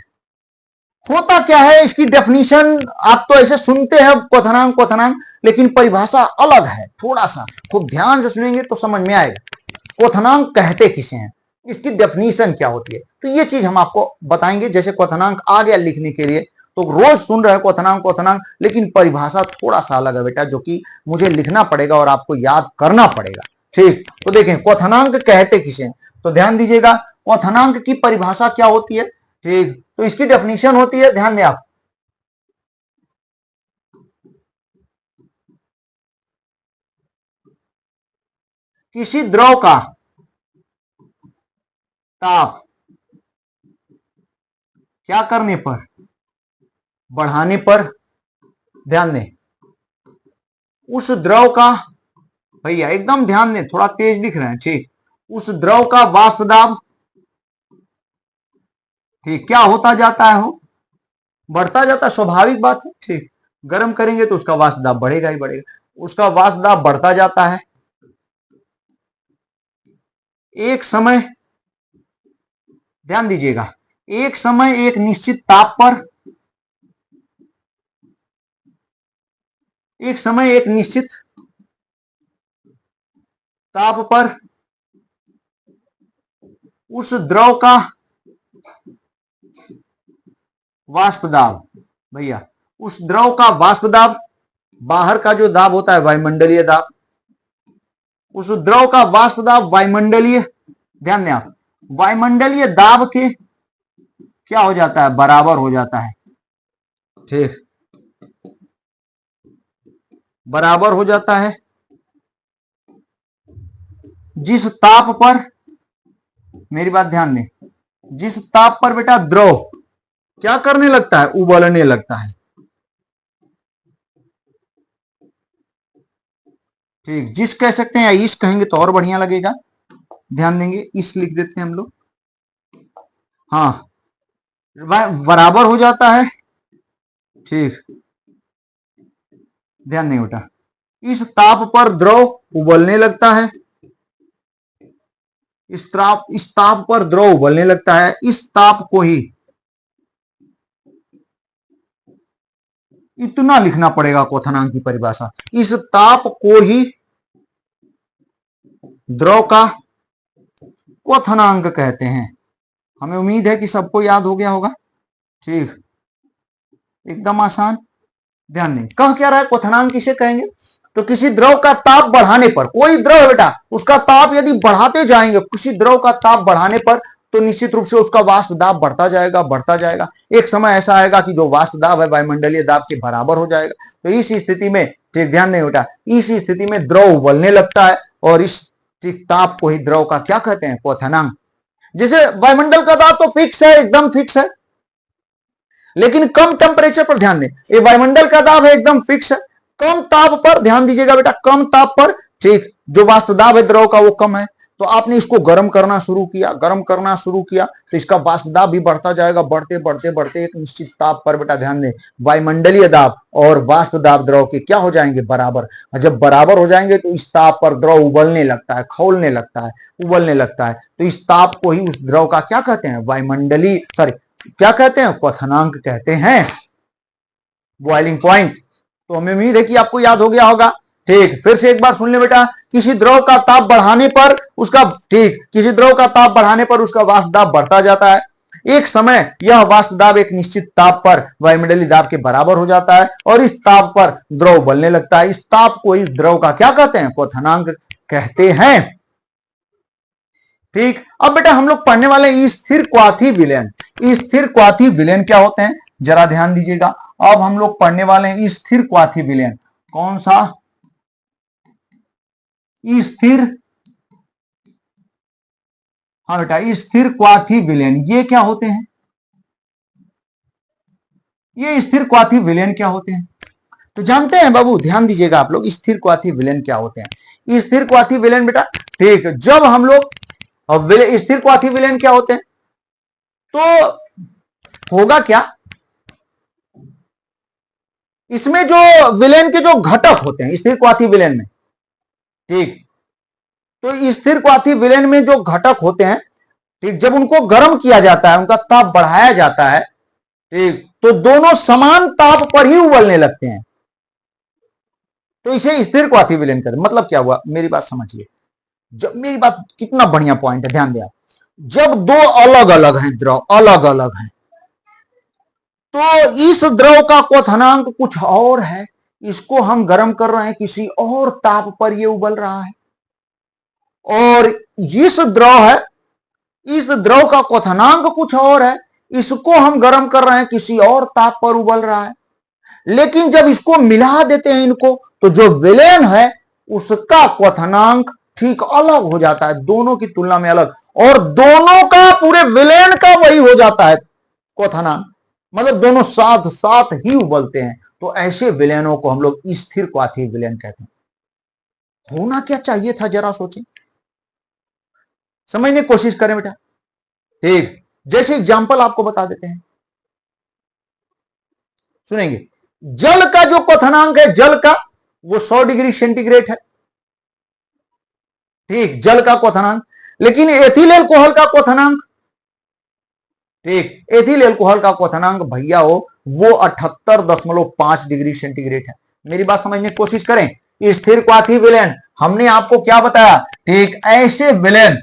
होता क्या है, इसकी डेफिनेशन आप तो ऐसे सुनते हैं क्वथनांक क्वथनांक, लेकिन परिभाषा अलग है। थोड़ा सा खूब ध्यान से सुनेंगे तो समझ में आएगा क्वथनांक कहते किसे हैं, इसकी डेफिनेशन क्या होती है। तो ये चीज हम आपको बताएंगे। जैसे क्वथनांक आ गया लिखने के लिए तो रोज सुन रहे हैं क्वथनांक क्वथनांक, लेकिन परिभाषा थोड़ा सा अलग है बेटा, जो कि मुझे लिखना पड़ेगा और आपको याद करना पड़ेगा। ठीक, तो देखें क्वथनांक कहते किसे हैं, तो ध्यान दीजिएगा क्वथनांक की परिभाषा क्या होती है। ठीक, तो इसकी डेफिनेशन होती है, ध्यान दें आप, किसी द्रव का ताप क्या करने पर? बढ़ाने पर। ध्यान दें, उस द्रव का, भैया एकदम ध्यान दें, थोड़ा तेज लिख रहे हैं। ठीक, उस द्रव का वाष्प दाब, ठीक, क्या होता जाता है? हो बढ़ता जाता है, स्वाभाविक बात है। ठीक, गर्म करेंगे तो उसका वाष्प दाब बढ़ेगा ही बढ़ेगा, उसका वाष्प दाब बढ़ता जाता है। एक समय, ध्यान दीजिएगा, एक समय एक निश्चित ताप पर, एक समय एक निश्चित ताप पर उस द्रव का वाष्प दाब, भैया उस द्रव का वाष्प दाब, बाहर का जो दाब होता है वायुमंडलीय दाब, उस द्रव का वाष्प दाब वायुमंडलीय, ध्यान दें आप, वायुमंडलीय दाब के क्या हो जाता है? बराबर हो जाता है। ठीक, बराबर हो जाता है। जिस ताप पर, मेरी बात ध्यान दें, जिस ताप पर बेटा द्रव क्या करने लगता है? उबलने लगता है। ठीक, जिस कह सकते हैं या इस कहेंगे तो और बढ़िया लगेगा। ध्यान देंगे, इस लिख देते हैं हम लोग। हाँ, बराबर हो जाता है। ठीक, ध्यान नहीं बेटा, इस ताप पर द्रव उबलने लगता है, इस ताप पर द्रव उबलने लगता है। इस ताप को ही, इतना लिखना पड़ेगा क्वथनांक की परिभाषा, इस ताप को ही द्रव का क्वथनांक कहते हैं। हमें उम्मीद है कि सबको याद हो गया होगा। ठीक, एकदम आसान। ध्यान दें, कह क्या रहा है? क्वथनांक किसे कहेंगे? तो किसी द्रव का ताप बढ़ाने पर, कोई द्रव है बेटा, उसका ताप यदि बढ़ाते जाएंगे, किसी द्रव का ताप बढ़ाने पर, तो निश्चित रूप से उसका वाष्प दाब बढ़ता जाएगा बढ़ता जाएगा। एक समय ऐसा आएगा कि जो वाष्प दाब है वायुमंडलीय दाब के बराबर हो जाएगा। तो इस स्थिति में, ठीक ध्यान दें बेटा, इस स्थिति में द्रव उबलने लगता है और इस ताप को ही द्रव का क्या कहते हैं? क्वथनांक। जैसे वायुमंडल का दाब तो फिक्स है, एकदम फिक्स है, लेकिन कम टेम्परेचर पर ध्यान दें, ये वायुमंडल का दाब है एकदम फिक्स है, कम ताप पर ध्यान दीजिएगा बेटा, कम ताप पर, ठीक, जो वाष्प दाब है द्रव का वो कम है, तो आपने इसको गर्म करना शुरू किया, गर्म करना शुरू किया तो इसका वाष्प दाब भी बढ़ता जाएगा, बढ़ते बढ़ते बढ़ते एक निश्चित ताप पर बेटा ध्यान दें, वायुमंडलीय दाब और वाष्प दाब द्रव के क्या हो जाएंगे? बराबर। जब बराबर हो जाएंगे तो इस ताप पर द्रव उबलने लगता है, खौलने लगता है, उबलने लगता है। तो इस ताप को ही उस द्रव का क्या कहते हैं? वायुमंडलीय, सॉरी क्या कहते हैं? क्वथनांक कहते हैं, बॉइलिंग पॉइंट। तो हमें उम्मीद है कि आपको याद हो गया होगा। ठीक, फिर से एक बार सुन ले बेटा, किसी द्रव का ताप बढ़ाने पर उसका, ठीक, किसी द्रव का ताप बढ़ाने पर उसका वाष्प दाब बढ़ता जाता है। एक समय यह वाष्प दाब एक निश्चित ताप पर वायुमंडलीय दाब के बराबर हो जाता है और इस ताप पर द्रव उबलने लगता है। इस ताप को इस द्रव का क्या कहते हैं? क्वथनांक कहते हैं। ठीक, अब बेटा हम लोग पढ़ने वाले स्थिर क्वाथी विलयन। स्थिर क्वाथी विलयन क्या होते हैं जरा ध्यान दीजिएगा। अब हम लोग पढ़ने वाले हैं स्थिर क्वाथी विलयन। कौन सा? स्थिर, हाँ बेटा, स्थिर क्वाथी विलयन। ये क्या होते हैं? ये स्थिर क्वाथी विलयन क्या होते हैं तो जानते हैं बाबू, ध्यान दीजिएगा आप लोग। स्थिर क्वाथी विलयन क्या होते हैं? स्थिर क्वाथी विलयन बेटा, ठीक, जब हम लोग स्थिर क्वाथी विलयन क्या होते हैं तो होगा क्या, इसमें जो विलयन के जो घटक होते हैं स्थिर क्वाथी विलयन में, ठीक, तो स्थिर क्वाथी विलयन में जो घटक होते हैं, ठीक, जब उनको गर्म किया जाता है, उनका ताप बढ़ाया जाता है, ठीक, तो दोनों समान ताप पर ही उबलने लगते हैं, तो इसे स्थिर क्वाथी विलयन कहते हैं। मतलब क्या हुआ, मेरी बात समझिए। जब, मेरी बात कितना बढ़िया पॉइंट है, ध्यान दें आप। जब दो अलग अलग हैं द्रव, अलग अलग हैं, तो इस द्रव का क्वथनांक कुछ और है, इसको हम गर्म कर रहे हैं, किसी और ताप पर ये उबल रहा है, और इस द्रव है, इस द्रव का क्वथनांक कुछ और है, इसको हम गर्म कर रहे हैं, किसी और ताप पर उबल रहा है। लेकिन जब इसको मिला देते हैं इनको, तो जो विलयन है उसका क्वथनांक ठीक अलग हो जाता है, दोनों की तुलना में अलग, और दोनों का, पूरे विलयन का वही हो जाता है क्वथनांक, मतलब दोनों साथ साथ ही उबलते हैं। तो ऐसे विलयनों को हम लोग स्थिर क्वाथी विलयन कहते हैं। होना क्या चाहिए था जरा सोचें, समझने की कोशिश करें बेटा। ठीक, जैसे एग्जांपल आपको बता देते हैं, सुनेंगे। जल का जो क्वथनांक है, जल का, वो 100 डिग्री सेंटीग्रेड है, ठीक, जल का क्वथनांक। लेकिन एथिल अल्कोहल का क्वथनांक, ठीक, एथिल अल्कोहल का क्वथनांक भैया हो वो 78.5 डिग्री सेंटीग्रेड है। मेरी बात समझने की कोशिश करें। स्थिर क्वाथी विलयन हमने आपको क्या बताया, ठीक, ऐसे विलयन,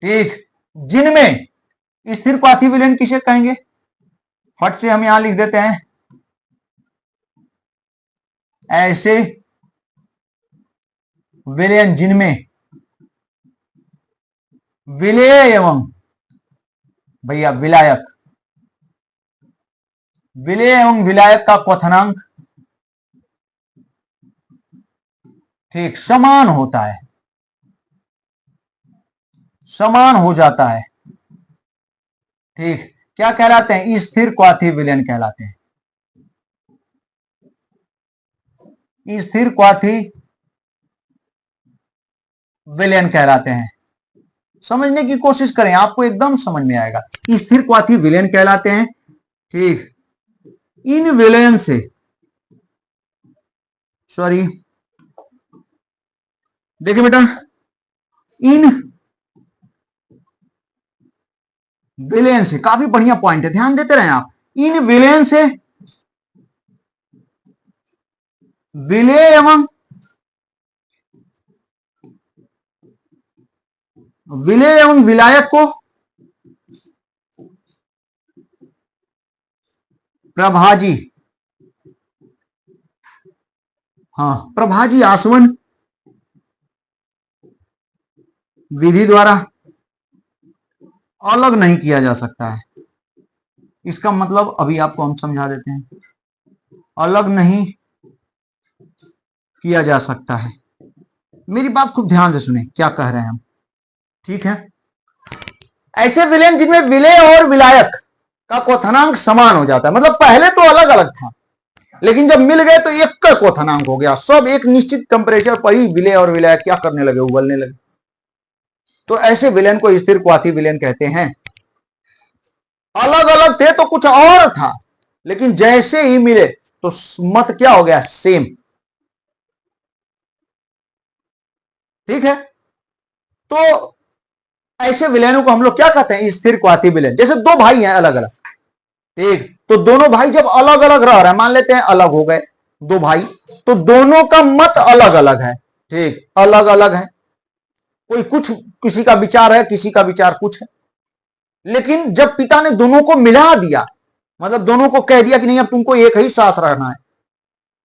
ठीक, जिनमें स्थिर क्वाथी विलयन किसे कहेंगे, फट से हम यहां लिख देते हैं, ऐसे विलयन जिनमें विलेय एवं, भैया विलायक, विलेय एवं विलायक का क्वथनांक, ठीक, समान होता है, समान हो जाता है, ठीक, क्या कहलाते हैं, स्थिर क्वाथी विलयन कहलाते हैं। स्थिर क्वाथी विलयन कहलाते हैं। समझने की कोशिश करें, आपको एकदम समझ में आएगा। स्थिर क्वाथी विलयन कहलाते हैं, ठीक, इन विलयन से, सॉरी, देखिए बेटा, इन विलयन से, काफी बढ़िया पॉइंट है, ध्यान देते रहें आप। इन विलयन से विलेय एवं विलेय एवं विलायक को प्रभाजी, हाँ, प्रभाजी आसवन विधि द्वारा अलग नहीं किया जा सकता है। इसका मतलब अभी आपको हम समझा देते हैं, अलग नहीं किया जा सकता है। मेरी बात खूब ध्यान से सुने, क्या कह रहे हैं हम, ठीक है। ऐसे विलयन जिनमें विलेय और विलायक का क्वथनांक समान हो जाता है, मतलब पहले तो अलग अलग था, लेकिन जब मिल गए तो एक का क्वथनांक हो गया, सब एक निश्चित टेम्परेचर पर ही विलेय और विलायक क्या करने लगे, उबलने लगे। तो ऐसे विलयन को स्थिर क्वाथी विलयन कहते हैं। अलग अलग थे तो कुछ और था, लेकिन जैसे ही मिले तो मत क्या हो गया, सेम, ठीक है। तो ऐसे विलयनों को हम लोग क्या कहते हैं, स्थिर क्वाथी विलयन। जैसे दो भाई हैं अलग अलग, ठीक, तो दोनों भाई जब अलग अलग रह रहे हैं, मान लेते हैं अलग हो गए दो भाई, तो दोनों का मत अलग अलग है, ठीक, अलग अलग है, कोई कुछ, किसी का विचार है, किसी का विचार कुछ है, लेकिन जब पिता ने दोनों को मिला दिया, मतलब दोनों को कह दिया कि नहीं अब तुमको एक ही साथ रहना है,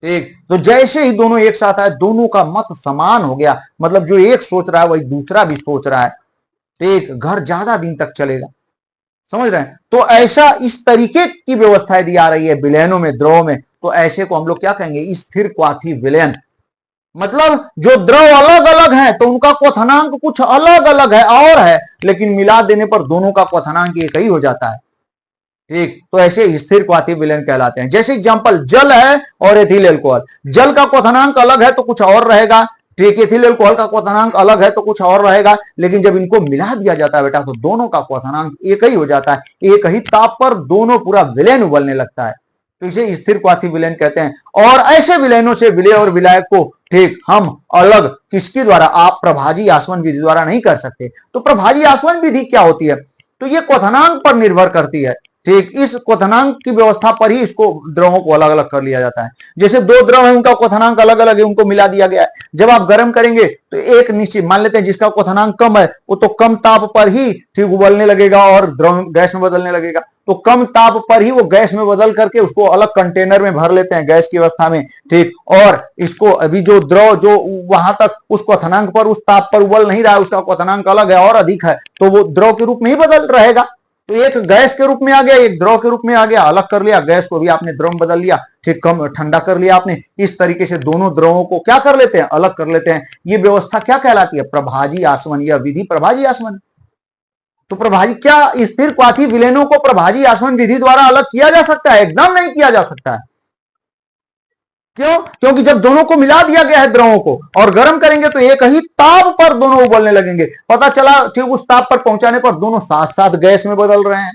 ठीक, तो जैसे ही दोनों एक साथ आए, दोनों का मत समान हो गया, मतलब जो एक सोच रहा है वही दूसरा भी सोच रहा है, ठीक, घर ज्यादा दिन तक चलेगा। समझ रहे हैं? तो ऐसा इस तरीके की व्यवस्थाएं दी आ रही है विलयनों में, द्रव में, तो ऐसे को हम लोग क्या कहेंगे? स्थिर क्वाथी विलयन। मतलब जो द्रव अलग अलग है तो उनका क्वथनांक कुछ अलग अलग है और है, लेकिन मिला देने पर दोनों का क्वथनांक एक ही हो जाता है, ठीक, तो ऐसे स्थिर क्वाथी विलयन कहलाते हैं। जैसे एग्जांपल, जल है और एथिल अल्कोहल, जल का क्वथनांक अलग है तो कुछ और रहेगा, ठीक, एथिल अल्कोहल का क्वथनांक अलग है तो कुछ और रहेगा, लेकिन जब इनको मिला दिया जाता है बेटा तो दोनों का क्वथनांक एक ही हो जाता है, एक ही ताप पर दोनों पूरा विलयन उबलने लगता है, तो इसे स्थिर क्वाथी विलयन कहते हैं। और ऐसे विलयनों से विलय और विलायक को, ठीक, हम अलग किसके द्वारा? आप प्रभाजी आसवन विधि द्वारा नहीं कर सकते। तो प्रभाजी आसवन विधि क्या होती है? तो ये क्वथनांक पर निर्भर करती है, ठीक, इस क्वथनांक की व्यवस्था पर ही इसको द्रवों को अलग अलग कर लिया जाता है। जैसे दो द्रव है उनका क्वथनांक अलग अलग है, उनको मिला दिया गया है, जब आप गर्म करेंगे तो एक निश्चित मान लेते हैं जिसका क्वथनांक कम है वो तो कम ताप पर ही, ठीक, उबलने लगेगा और द्रव गैस में बदलने लगेगा, तो कम ताप पर ही वो गैस में बदल करके उसको अलग कंटेनर में भर लेते हैं गैस की अवस्था में, ठीक, और इसको अभी जो द्रव जो वहां तक उस क्वथनांक पर उस ताप पर उबल नहीं रहा है, उसका क्वथनांक अलग है और अधिक है, तो वो द्रव के रूप में ही बदल रहेगा। तो एक गैस के रूप में आ गया, एक द्रव के रूप में आ गया, अलग कर लिया, गैस को भी आपने द्रव में बदल लिया, ठीक, कम ठंडा कर लिया आपने। इस तरीके से दोनों द्रवों को क्या कर लेते हैं? अलग कर लेते हैं। ये व्यवस्था क्या कहलाती है? प्रभाजी आसवन, यह विधि प्रभाजी आसवन। तो प्रभाजी क्या स्थिर क्वाथी विलयनों को प्रभाजी आसवन विधि द्वारा अलग किया जा सकता है? एकदम नहीं किया जा सकता है। क्यों? क्योंकि जब दोनों को मिला दिया गया है द्रवों को और गर्म करेंगे तो एक ही ताप पर दोनों उबलने लगेंगे, पता चला ठीक उस ताप पर पहुंचाने पर दोनों साथ साथ गैस में बदल रहे हैं।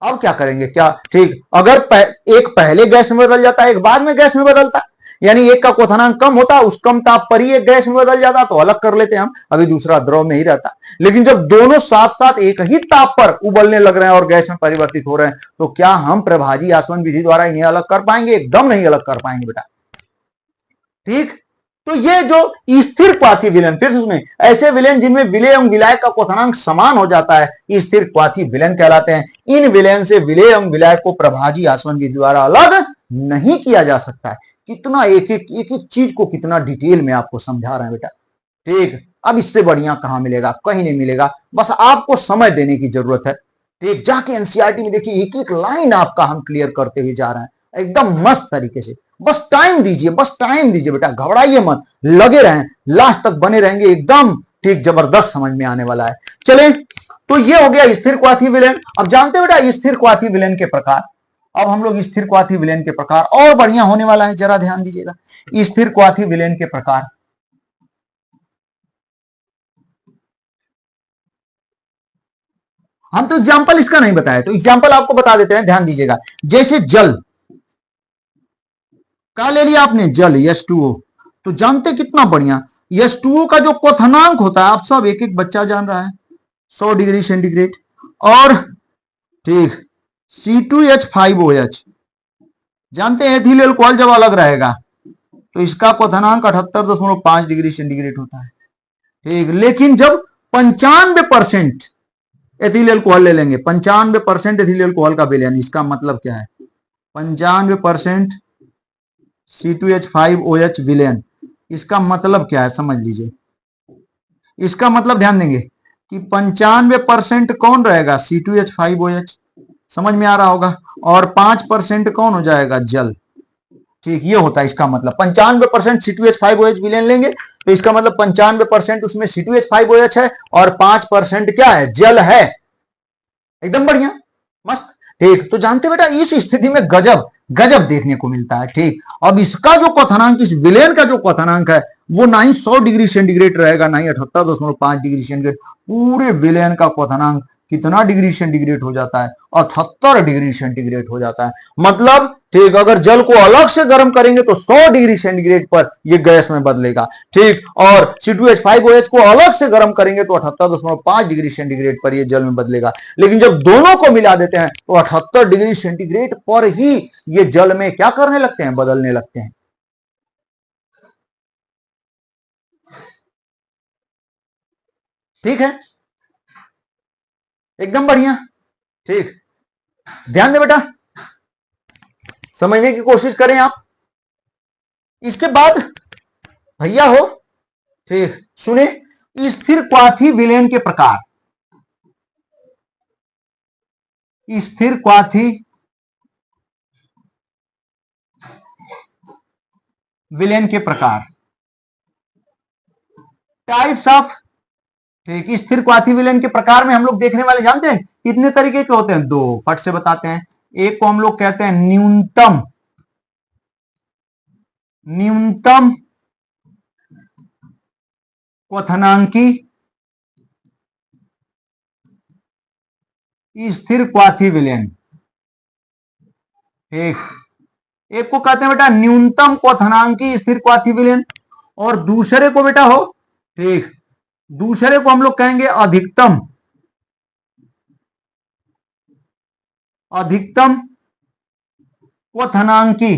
अब क्या करेंगे? क्या, ठीक, अगर एक पहले गैस में बदल जाता है, एक बाद में गैस में बदलता, यानी एक का क्वथनांक कम होता, उस कम ताप पर ही एक गैस में बदल जाता तो अलग कर लेते हम, अभी दूसरा द्रव में ही रहता। लेकिन जब दोनों साथ साथ एक ही ताप पर उबलने लग रहे हैं और गैस में परिवर्तित हो रहे हैं, तो क्या हम प्रभाजी आसवन विधि द्वारा इन्हें अलग कर पाएंगे? एकदम नहीं अलग कर पाएंगे बेटा, ठीक। तो ये जो स्थिर क्वाथी विलयन, फिर उसमें ऐसे विलयन जिनमें विलय एवं विलाय का क्वथनांक समान हो जाता है, स्थिर क्वाथी विलयन कहलाते हैं। इन विलयन से विलय एवं विलाय को प्रभाजी आसवन विधि द्वारा अलग नहीं किया जा सकता है। कितना एक एक चीज को कितना डिटेल में आपको समझा रहे हैं बेटा, ठीक। अब इससे बढ़िया कहां मिलेगा? कहीं नहीं मिलेगा, बस आपको समय देने की जरूरत है, ठीक। जाके एनसीईआरटी में देखिए, एक एक लाइन आपका हम क्लियर करते हुए जा रहे हैं एकदम मस्त तरीके से। बस टाइम दीजिए, बस टाइम दीजिए बेटा, घबराइए मत, लगे रहें, लास्ट तक बने रहेंगे, एकदम ठीक जबरदस्त समझ में आने वाला है। चलें, तो ये हो गया स्थिर क्वाथी विलयन। अब जानते हो बेटा स्थिर क्वाथी विलयन के प्रकार। अब हम लोग स्थिर क्वाथी विलयन के प्रकार, और बढ़िया होने वाला है, जरा ध्यान दीजिएगा। स्थिर क्वाथी विलयन के प्रकार, हम तो एग्जाम्पल इसका नहीं बताया, तो एग्जाम्पल आपको बता देते हैं, ध्यान दीजिएगा। जैसे जल का ले लिया आपने, जल H2O, तो जानते कितना बढ़िया, H2O का जो क्वथनांक होता है, आप सब एक एक बच्चा जान रहा है, 100 डिग्री सेंटीग्रेड। और ठीक, C2H5OH, जानते हैं एथिल अल्कोहल जब अलग रहेगा तो इसका क्वथनांक 78.5 डिग्री सेंटीग्रेड होता है, ठीक। लेकिन जब 95% एथिल अल्कोहल ले लेंगे, 95% एथिल अल्कोहल का विलयन, इसका मतलब क्या है? 95% C2H5OH विलयन, इसका मतलब क्या है समझ लीजिए। इसका मतलब ध्यान देंगे कि 95% कौन रहेगा? C2H5OH, समझ में आ रहा होगा, और 5% कौन हो जाएगा? जल, ठीक। ये होता है इसका मतलब, 95% C2H5OH विलयन लेंगे तो इसका मतलब 95% उसमें C2H5OH है और 5% क्या है? जल है। एकदम बढ़िया, मस्त, ठीक। तो जानते बेटा इस स्थिति में गजब गजब देखने को मिलता है, ठीक। अब इसका जो क्वथनांक, इस विलयन का जो क्वथनांक है, वो ना ही 100 डिग्री सेंटीग्रेड रहेगा, ना ही 78.5 डिग्री सेंटीग्रेड, पूरे विलयन का क्वथनांक कितना डिग्री सेंटीग्रेड हो जाता है? 78 डिग्री सेंटीग्रेड हो जाता है। मतलब ठीक, अगर जल को अलग से गर्म करेंगे तो 100 डिग्री सेंटीग्रेड पर ये गैस में बदलेगा, ठीक। और C2H5OH को अलग से गर्म करेंगे तो 78.5 डिग्री सेंटीग्रेड पर ये जल में बदलेगा। लेकिन जब दोनों को मिला देते हैं तो 78 डिग्री सेंटीग्रेड पर ही ये जल में क्या करने लगते हैं? बदलने लगते हैं, ठीक है। एकदम बढ़िया, ठीक, ध्यान दे बेटा, समझने की कोशिश करें आप। इसके बाद भैया हो, ठीक, सुने, स्थिर क्वाथी विलयन के प्रकार। स्थिर क्वाथी विलयन के प्रकार, टाइप्स ऑफ, ठीक, स्थिर क्वाथी विलयन के प्रकार में हम लोग देखने वाले जानते हैं कितने तरीके के होते हैं? दो, फट से बताते हैं। एक को हम लोग कहते हैं न्यूनतम, न्यूनतम क्वथनांकी स्थिर क्वाथी विलयन, ठीक। एक को कहते हैं बेटा न्यूनतम क्वथनांकी स्थिर क्वाथी विलयन, और दूसरे को बेटा हो, ठीक, दूसरे को हम लोग कहेंगे अधिकतम, अधिकतम क्वथनांकी,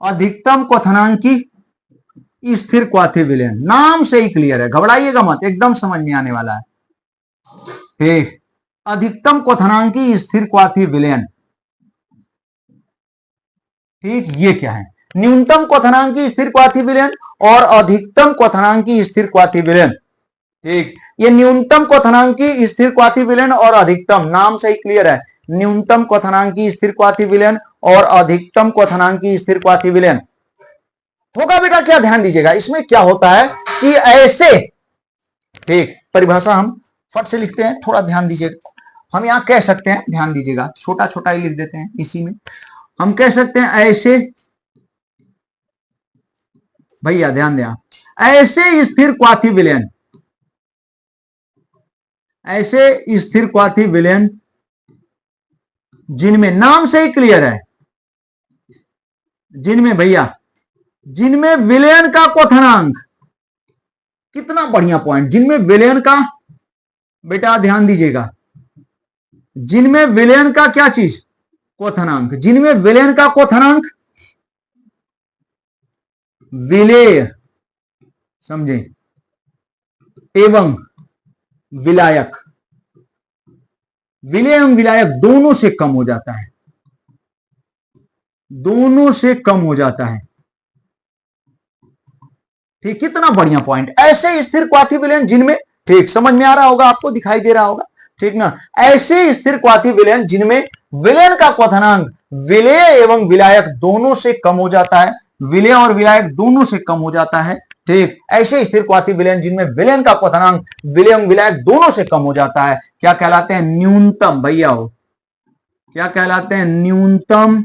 अधिकतम क्वथनांकी स्थिर क्वाथी विलयन। नाम से ही क्लियर है, घबराइएगा मत, एकदम समझ में आने वाला है, ठीक। अधिकतम क्वथनांकी स्थिर क्वाथी विलयन, ठीक, ये क्या है? न्यूनतम क्वथनांकी स्थिर क्वाथी विलयन और अधिकतम क्वथनांकी स्थिर क्वाथी विलयन, ठीक। ये न्यूनतम क्वथनांकी स्थिर क्वाथी विलयन और अधिकतम, नाम से ही क्लियर है, न्यूनतम क्वथनांकी स्थिर क्वाथी विलयन और अधिकतम क्वथनांकी स्थिर क्वाथी विलयन होगा बेटा। क्या ध्यान दीजिएगा, इसमें क्या होता है कि ऐसे, ठीक, परिभाषा हम फट से लिखते हैं, थोड़ा ध्यान दीजिएगा। हम यहां कह सकते हैं, ध्यान दीजिएगा, छोटा छोटा ही लिख देते हैं, इसी में हम कह सकते हैं ऐसे, भैया ध्यान दें आप, ऐसे स्थिर क्वाथी विलयन, ऐसे स्थिर क्वाथी विलयन जिनमें, नाम से ही क्लियर है, जिनमें भैया, जिनमें विलयन का क्वथनांक, कितना बढ़िया पॉइंट, जिनमें विलयन का, बेटा ध्यान दीजिएगा, जिनमें विलयन का क्या चीज? क्वथनांक। जिनमें विलयन का क्वथनांक, विलेय, समझे, एवं विलायक, विलेय एवं विलायक दोनों से कम हो जाता है, दोनों से कम हो जाता है, ठीक। कितना बढ़िया पॉइंट, ऐसे स्थिर क्वाथी विलयन जिनमें, ठीक, समझ में आ रहा होगा आपको, दिखाई दे रहा होगा, ठीक ना, ऐसे स्थिर क्वाथी विलयन जिनमें विलयन का क्वथनांक विलेय एवं विलायक दोनों से कम हो जाता है, विलेय और विलायक दोनों से कम हो जाता है, ठीक। ऐसे स्थिर क्वाथी विलयन जिनमें विलयन का क्वथनांक विलेय एवं विलायक दोनों से कम हो जाता है, क्या कहलाते हैं? न्यूनतम, भैया हो, क्या कहलाते हैं? न्यूनतम,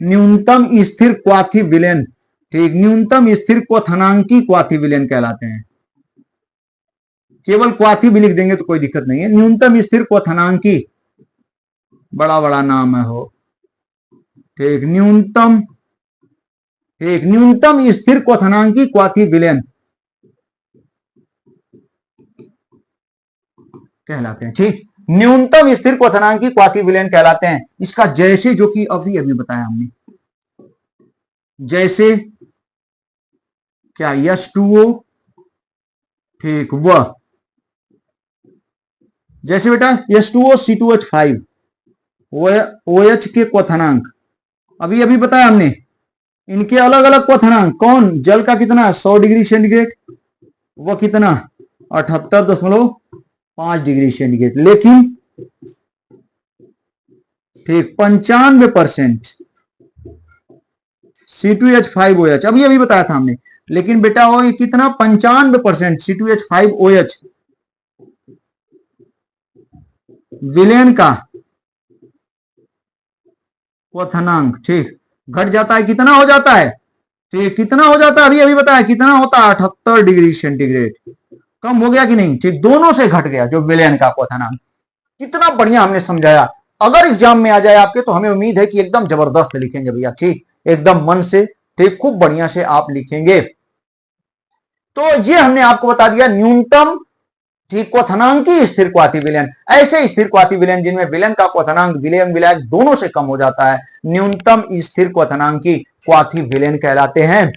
न्यूनतम स्थिर क्वाथी विलयन, ठीक, न्यूनतम स्थिर क्वथनांकी क्वाथी विलयन कहलाते हैं। केवल क्वाथी भी लिख देंगे तो कोई दिक्कत नहीं है। न्यूनतम स्थिर क्वथनांकी, बड़ा बड़ा नाम है हो, ठीक, न्यूनतम, ठीक, न्यूनतम स्थिर क्वथनांकी क्वाथी विलयन कहलाते हैं, ठीक। न्यूनतम स्थिर क्वथनांकी क्वाथी विलयन कहलाते हैं। इसका जैसे, जो कि अभी अभी बताया हमने, जैसे क्या, H2O, ठीक, वह जैसे बेटा H2O C2H5 OH के क्वथनांक, अभी अभी बताया हमने, इनके अलग अलग क्वथनांक, कौन? जल का कितना? 100 डिग्री सेंटीग्रेड, वह कितना? 78.5 डिग्री सेंटीग्रेड, लेकिन ठीक 95% C2H5OH, अभी अभी बताया था हमने, लेकिन बेटा वो कितना? 95% C2H5OH विलयन का क्वथनांक, ठीक, घट जाता है, कितना हो जाता है? ठीक, कितना हो जाता है? अभी अभी बताया, कितना होता है? 78 डिग्री सेंटीग्रेड, कम हो गया कि नहीं? ठीक, दोनों से घट गया जो विलयन का क्वथनांक। कितना बढ़िया हमने समझाया। अगर एग्जाम में आ जाए आपके तो हमें उम्मीद है कि एकदम जबरदस्त लिखेंगे भैया, ठीक, एकदम मन से, ठीक, खूब बढ़िया से आप लिखेंगे। तो ये हमने आपको बता दिया न्यूनतम, ठीक, क्वथनांकी स्थिर क्वाथी विलयन, ऐसे स्थिर क्वाथी विलयन जिनमें विलयन का क्वथनांक विलय विलायक दोनों से कम हो जाता है, न्यूनतम स्थिर क्वथनांकी क्वाथी विलयन कहलाते हैं,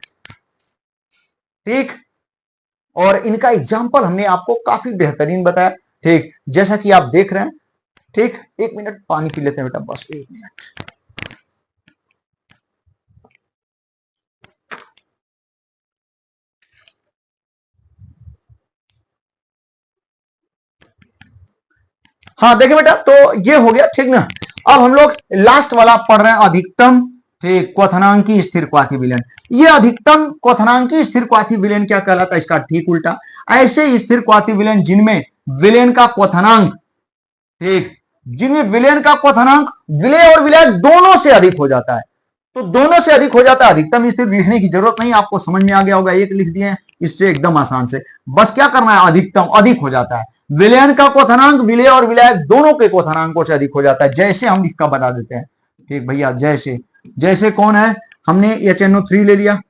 ठीक। और इनका एग्जाम्पल हमने आपको काफी बेहतरीन बताया। ठीक, जैसा कि आप देख रहे हैं। ठीक, 1 मिनट पानी पी लेते हैं बेटा, बस 1 मिनट। हाँ देखिए बेटा, तो ये हो गया, ठीक ना। अब हम लोग लास्ट वाला पढ़ रहे हैं, अधिकतम ठीक क्वथनांकी स्थिर क्वाथी विलयन। ये अधिकतम क्वथनांकी स्थिर क्वाथी विलयन क्या कहलाता है, इसका ठीक उल्टा। ऐसे स्थिर क्वाथी विलयन जिनमें विलयन का क्वथनांक, ठीक, जिनमें विलयन का क्वथनांक विलेय और विलायक दोनों से अधिक हो जाता है। तो दोनों से अधिक हो जाता है, अधिकतम स्थिर लिखने की जरूरत नहीं, आपको समझ में आ गया होगा, एक लिख दिए इससे एकदम आसान से। बस क्या करना है, अधिकतम अधिक हो जाता है, विलयन का क्वथनांक विलेय और विलायक दोनों के क्वथनांकों से अधिक हो जाता है। जैसे हम इसका बता देते हैं, ठीक भैया, जैसे जैसे कौन है, हमने HNO3 ले लिया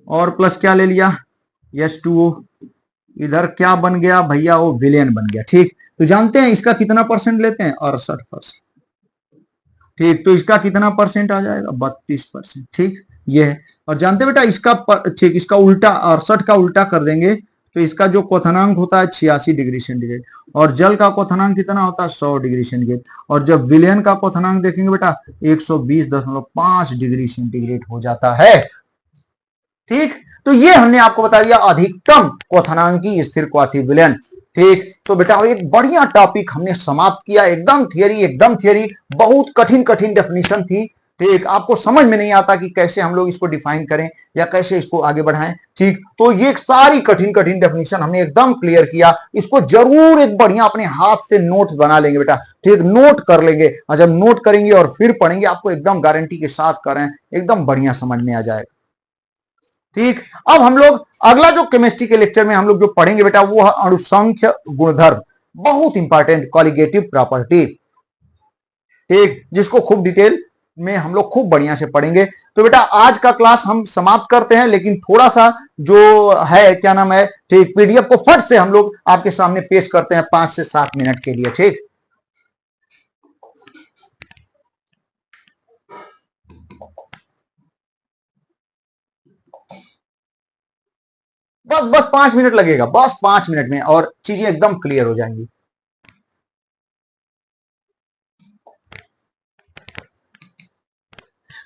और प्लस क्या ले लिया, H2O, इधर क्या बन गया भैया, वो विलयन बन गया। ठीक, तो जानते हैं इसका कितना परसेंट लेते हैं, 68%। ठीक, तो इसका कितना परसेंट आ जाएगा, 32%। ठीक, ये है। और जानते बेटा इसका ठीक, इसका उल्टा 68 का उल्टा कर देंगे तो इसका जो क्वथनांक होता है 86 डिग्री सेंटीग्रेड, और जल का क्वथनांक कितना होता है, 100 डिग्री सेंटीग्रेड, और जब विलयन का क्वथनांक देखेंगे बेटा 120.5 डिग्री सेंटीग्रेड हो जाता है। ठीक, तो ये हमने आपको बता दिया अधिकतम क्वथनांकी स्थिर क्वाथी विलयन। ठीक, तो बेटा एक बढ़िया टॉपिक हमने समाप्त किया, एकदम थियरी, एकदम थियरी, बहुत कठिन कठिन डेफिनेशन थी। ठीक, आपको समझ में नहीं आता कि कैसे हम लोग इसको डिफाइन करें या कैसे इसको आगे बढ़ाएं। ठीक, तो ये सारी कठिन कठिन डेफिनेशन हमने एकदम क्लियर किया। इसको जरूर एक बढ़िया अपने हाथ से नोट बना लेंगे बेटा, ठीक, नोट कर लेंगे, और जब नोट करेंगे और फिर पढ़ेंगे, आपको एकदम गारंटी के साथ करें, एकदम बढ़िया समझ में आ जाएगा। ठीक, अब हम लोग अगला जो केमिस्ट्री के लेक्चर में हम लोग जो पढ़ेंगे बेटा, वो है अणुसंख्य गुणधर्म, बहुत इंपॉर्टेंट कॉलिगेटिव प्रॉपर्टी। ठीक, जिसको खूब डिटेल में हम लोग खूब बढ़िया से पढ़ेंगे। तो बेटा आज का क्लास हम समाप्त करते हैं, लेकिन थोड़ा सा जो है क्या नाम है, ठीक, पीडीएफ को फट से हम लोग आपके सामने पेश करते हैं 5 से 7 मिनट के लिए। ठीक, बस बस 5 मिनट लगेगा, बस 5 मिनट में और चीजें एकदम क्लियर हो जाएंगी।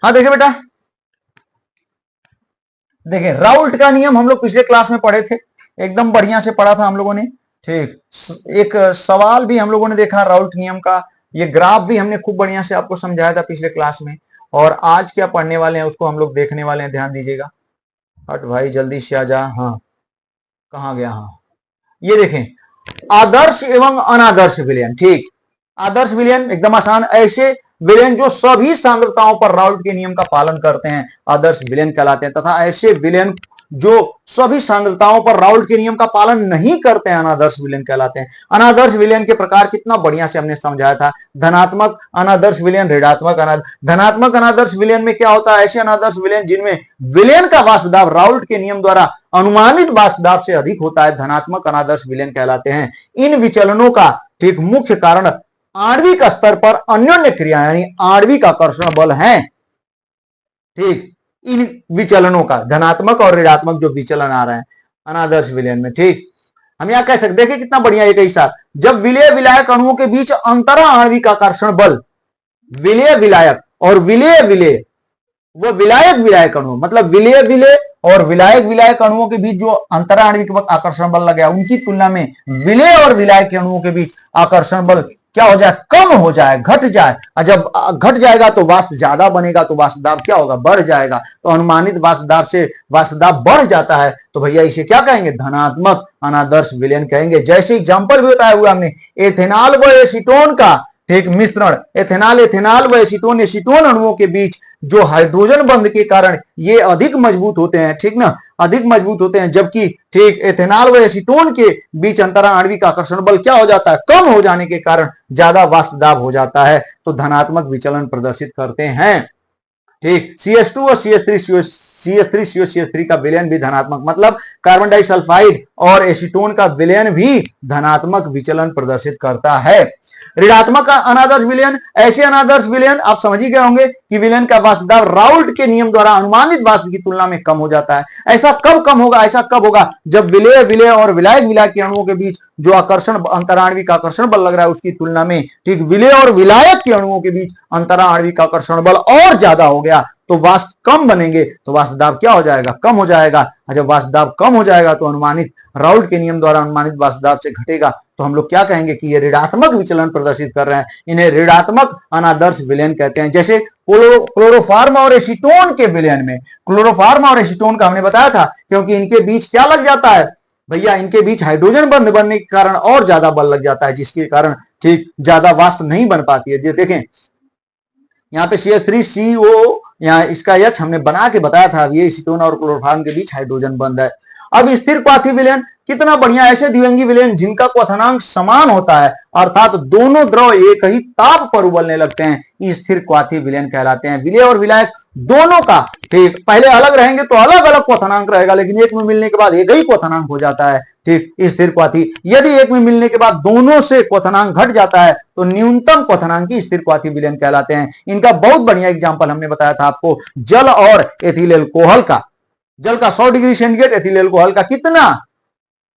हाँ देखिए बेटा, देखिए राउल्ट का नियम हम लोग पिछले क्लास में पढ़े थे, एकदम बढ़िया से पढ़ा था हम लोगों ने। ठीक, एक सवाल भी हम लोगों ने देखा राउल्ट नियम का, ये ग्राफ भी हमने खूब बढ़िया से आपको समझाया था पिछले क्लास में। और आज क्या पढ़ने वाले हैं उसको हम लोग देखने वाले हैं, ध्यान दीजिएगा। हट भाई जल्दी से आ जा, हाँ कहाँ गया, हाँ ये देखें, आदर्श एवं अनादर्श विलयन। ठीक, आदर्श विलयन एकदम आसान, ऐसे विलयन जो सभी सांद्रताओं पर राउल्ट के नियम का पालन करते हैं आदर्श विलयन कहलाते हैं, तथा ऐसे विलयन जो सभी सांद्रताओं पर राउल्ट के नियम का पालन नहीं करते हैं अनादर्श विलयन कहलाते हैं। अनादर्श विलयन के प्रकार कितना बढ़िया से हमने समझाया था, धनात्मक अनादर्श विलयन, ऋणात्मक धनात्मक अनादर्श विलयन में क्या होता है, ऐसे अनादर्श विलयन जिनमें विलयन का वाष्प दाब राउल्ट के नियम द्वारा अनुमानित वाष्प दाब से अधिक होता है, धनात्मक अनादर्श विलयन कहलाते हैं। इन विचलनों का ठीक मुख्य कारण आणविक स्तर पर अन्योन्य क्रिया यानी आणविक आकर्षण बल है। ठीक, इन विचलनों का धनात्मक और ऋणात्मक जो विचलन आ रहे हैं अनादर्श विलयन में। ठीक, हम यहां कह सकते, देखिए कितना बढ़िया एक ही साथ, जब विलेय विलायक अणुओं के बीच अंतरा आणविक आकर्षण बल, विलेय विलायक और विलेय विलेय, वो विलायक विलायक अणु, मतलब विलेय विलेय और विलायक विलायक अणुओं के बीच जो अंतरा आणविक आकर्षण बल लगा, उनकी तुलना में विलेय और विलायक अणुओं के बीच आकर्षण बल क्या हो जाए, कम हो जाए, घट जाए। और जब घट जाएगा तो वाष्प ज्यादा बनेगा, तो वाष्प दाब क्या होगा, बढ़ जाएगा। तो अनुमानित वाष्प दाब से वाष्प दाब बढ़ जाता है, तो भैया इसे क्या कहेंगे, धनात्मक अनादर्श विलयन कहेंगे। जैसे एग्जांपल भी बताया हुआ हमने, एथेनॉल व एसीटोन का ठीक मिश्रण, एथेनॉल एथेनॉल व एसीटोन एसीटोन अणुओं के बीच जो हाइड्रोजन बंध के कारण ये अधिक मजबूत होते हैं, ठीक ना, अधिक मजबूत होते हैं, जबकि ठीक एथेनॉल व एसीटोन के बीच अंतरा आणविक आकर्षण बल क्या हो जाता है, कम हो जाने के कारण ज्यादा वाष्प दाब हो जाता है, तो धनात्मक विचलन प्रदर्शित करते हैं। ठीक, CH2 और CH3 का विलयन भी धनात्मक, मतलब कार्बन डाइसल्फाइड और एसीटोन का विलयन भी धनात्मक विचलन प्रदर्शित करता है। ऋणात्मक अनादर्श विलयन, ऐसे अनादर्श विलयन आप समझ ही गए होंगे कि विलयन का वाष्प दाब राउल्ट के नियम द्वारा अनुमानित वाष्प की तुलना में कम हो जाता है। ऐसा कब कम होगा? ऐसा कब होगा? जब विलेय विलेय और विलायक विलायक के अणुओं के बीच जो आकर्षण अंतराणविक आकर्षण बल लग रहा है उसकी तुलना में, ठीक, विलेय और विलायक के अणुओं के बीच अंतराणविक आकर्षण बल और ज्यादा हो गया तो वाष्प कम बनेंगे, तो वाष्प दाब क्या हो जाएगा? कम हो जाएगा। जब वाष्प दाब कम हो जाएगा तो अनुमानित राउल्ट के नियम द्वारा अनुमानित वाष्प दाब से घटेगा, तो हम लोग क्या कहेंगे कि ये ऋणात्मक विचलन प्रदर्शित कर रहे हैं। इन्हें ऋणात्मक अनादर्श विलयन कहते हैं। जैसे क्लोरोफार्म और एसीटोन के विलयन में, क्लोरोफार्म और एसीटोन का हमने बताया था, क्योंकि इनके बीच क्या लग जाता है भैया? इनके बीच हाइड्रोजन बंध बनने के कारण और ज्यादा बल लग जाता है, जिसके कारण ठीक ज्यादा वाष्प नहीं बन पाती है। देखें यहाँ पे CH3CO, यहाँ इसका H हमने बना के बताया था। ये एसीटोन और क्लोरोफार्म के बीच हाइड्रोजन बंध है। अब स्थिर क्वाथी विलयन कितना बढ़िया, ऐसे द्विअंगी विलयन जिनका क्वथनांक समान होता है, अर्थात दोनों द्रव एक ही ताप पर उबलने लगते हैं, स्थिर क्वाथी विलयन कहलाते हैं। विलेय और विलायक दोनों का, ठीक, पहले अलग रहेंगे तो अलग अलग क्वथनांक रहेगा, लेकिन एक में मिलने के बाद एक ही क्वथनांक हो जाता है, ठीक, स्थिर क्वाथी। यदि एक में मिलने के बाद दोनों से क्वथनांक घट जाता है तो न्यूनतम क्वथनांकी स्थिर क्वाथी विलयन कहलाते हैं। इनका बहुत बढ़िया एग्जांपल हमने बताया था आपको, जल और एथिल एल्कोहल का। जल का 100 डिग्री सेंटीग्रेड, एथिल एल्कोहल का कितना?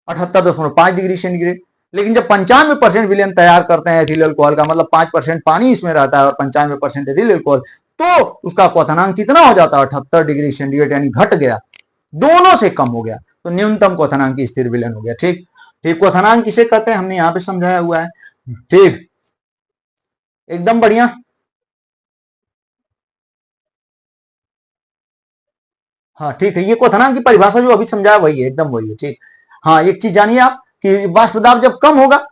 78.5 डिग्री सेंटीग्रेड। लेकिन जब 95% विलयन तैयार करते हैं एथिल एल्कोहल का, मतलब 5% पानी इसमें रहता है और 95% एथिल एल्कोहल, तो उसका क्वथनांक कितना हो जाता है? 78 डिग्री सेंटीग्रेड, यानी घट गया, दोनों से कम हो गया, तो न्यूनतम क्वथनांक की स्थिर विलयन हो गया। ठीक ठीक, क्वथनांक किसे कहते हैं हमने यहां पे समझाया हुआ है। ठीक, एकदम बढ़िया। हाँ ठीक है, ये क्वथनांक की परिभाषा जो अभी समझाया वही है, एकदम वही है। ठीक, हाँ एक चीज जानिए आप कि वाष्प दाब जब कम होगा,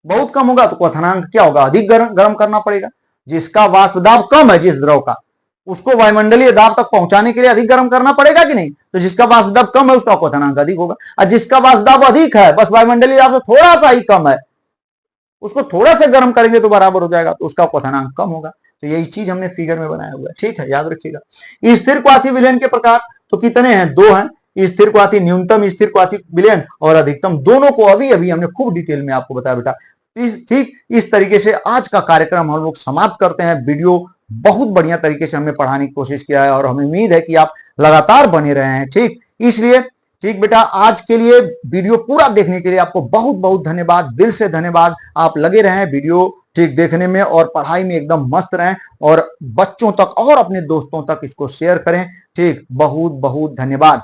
बहुत कम होगा, तो क्वथनांक क्या होगा? अधिक गर्म करना पड़ेगा। जिसका वाष्प दाब कम है, जिस द्रव का, उसको वायुमंडलीय दाब तक पहुंचाने के लिए अधिक गर्म करना पड़ेगा कि नहीं? तो जिसका वाष्प दाब कम है उसका क्वथनांक अधिक होगा, और जिसका वाष्प दाब अधिक है, बस वायुमंडलीय दाब से थोड़ा सा ही कम है, उसको थोड़ा सा गर्म करेंगे तो बराबर हो जाएगा, तो उसका क्वथनांक कम होगा। तो यही चीज हमने फिगर में बनाया हुआ है। ठीक है, याद रखिएगा। स्थिर क्वाथी विलयन के प्रकार तो कितने हैं? 2 हैं। स्थिर क्वाथी, न्यूनतम स्थिर क्वाथी विलयन और अधिकतम, दोनों को अभी अभी हमने खूब डिटेल में आपको बताया बेटा। ठीक इस तरीके से आज का कार्यक्रम हम लोग समाप्त करते हैं। वीडियो बहुत बढ़िया तरीके से हमने पढ़ाने की कोशिश किया है और हमें उम्मीद है कि आप लगातार बने रहे हैं। ठीक, इसलिए ठीक बेटा, आज के लिए वीडियो पूरा देखने के लिए आपको बहुत बहुत धन्यवाद, दिल से धन्यवाद। आप लगे रहें वीडियो ठीक देखने में और पढ़ाई में एकदम मस्त रहें, और बच्चों तक और अपने दोस्तों तक इसको शेयर करें। ठीक, बहुत बहुत धन्यवाद।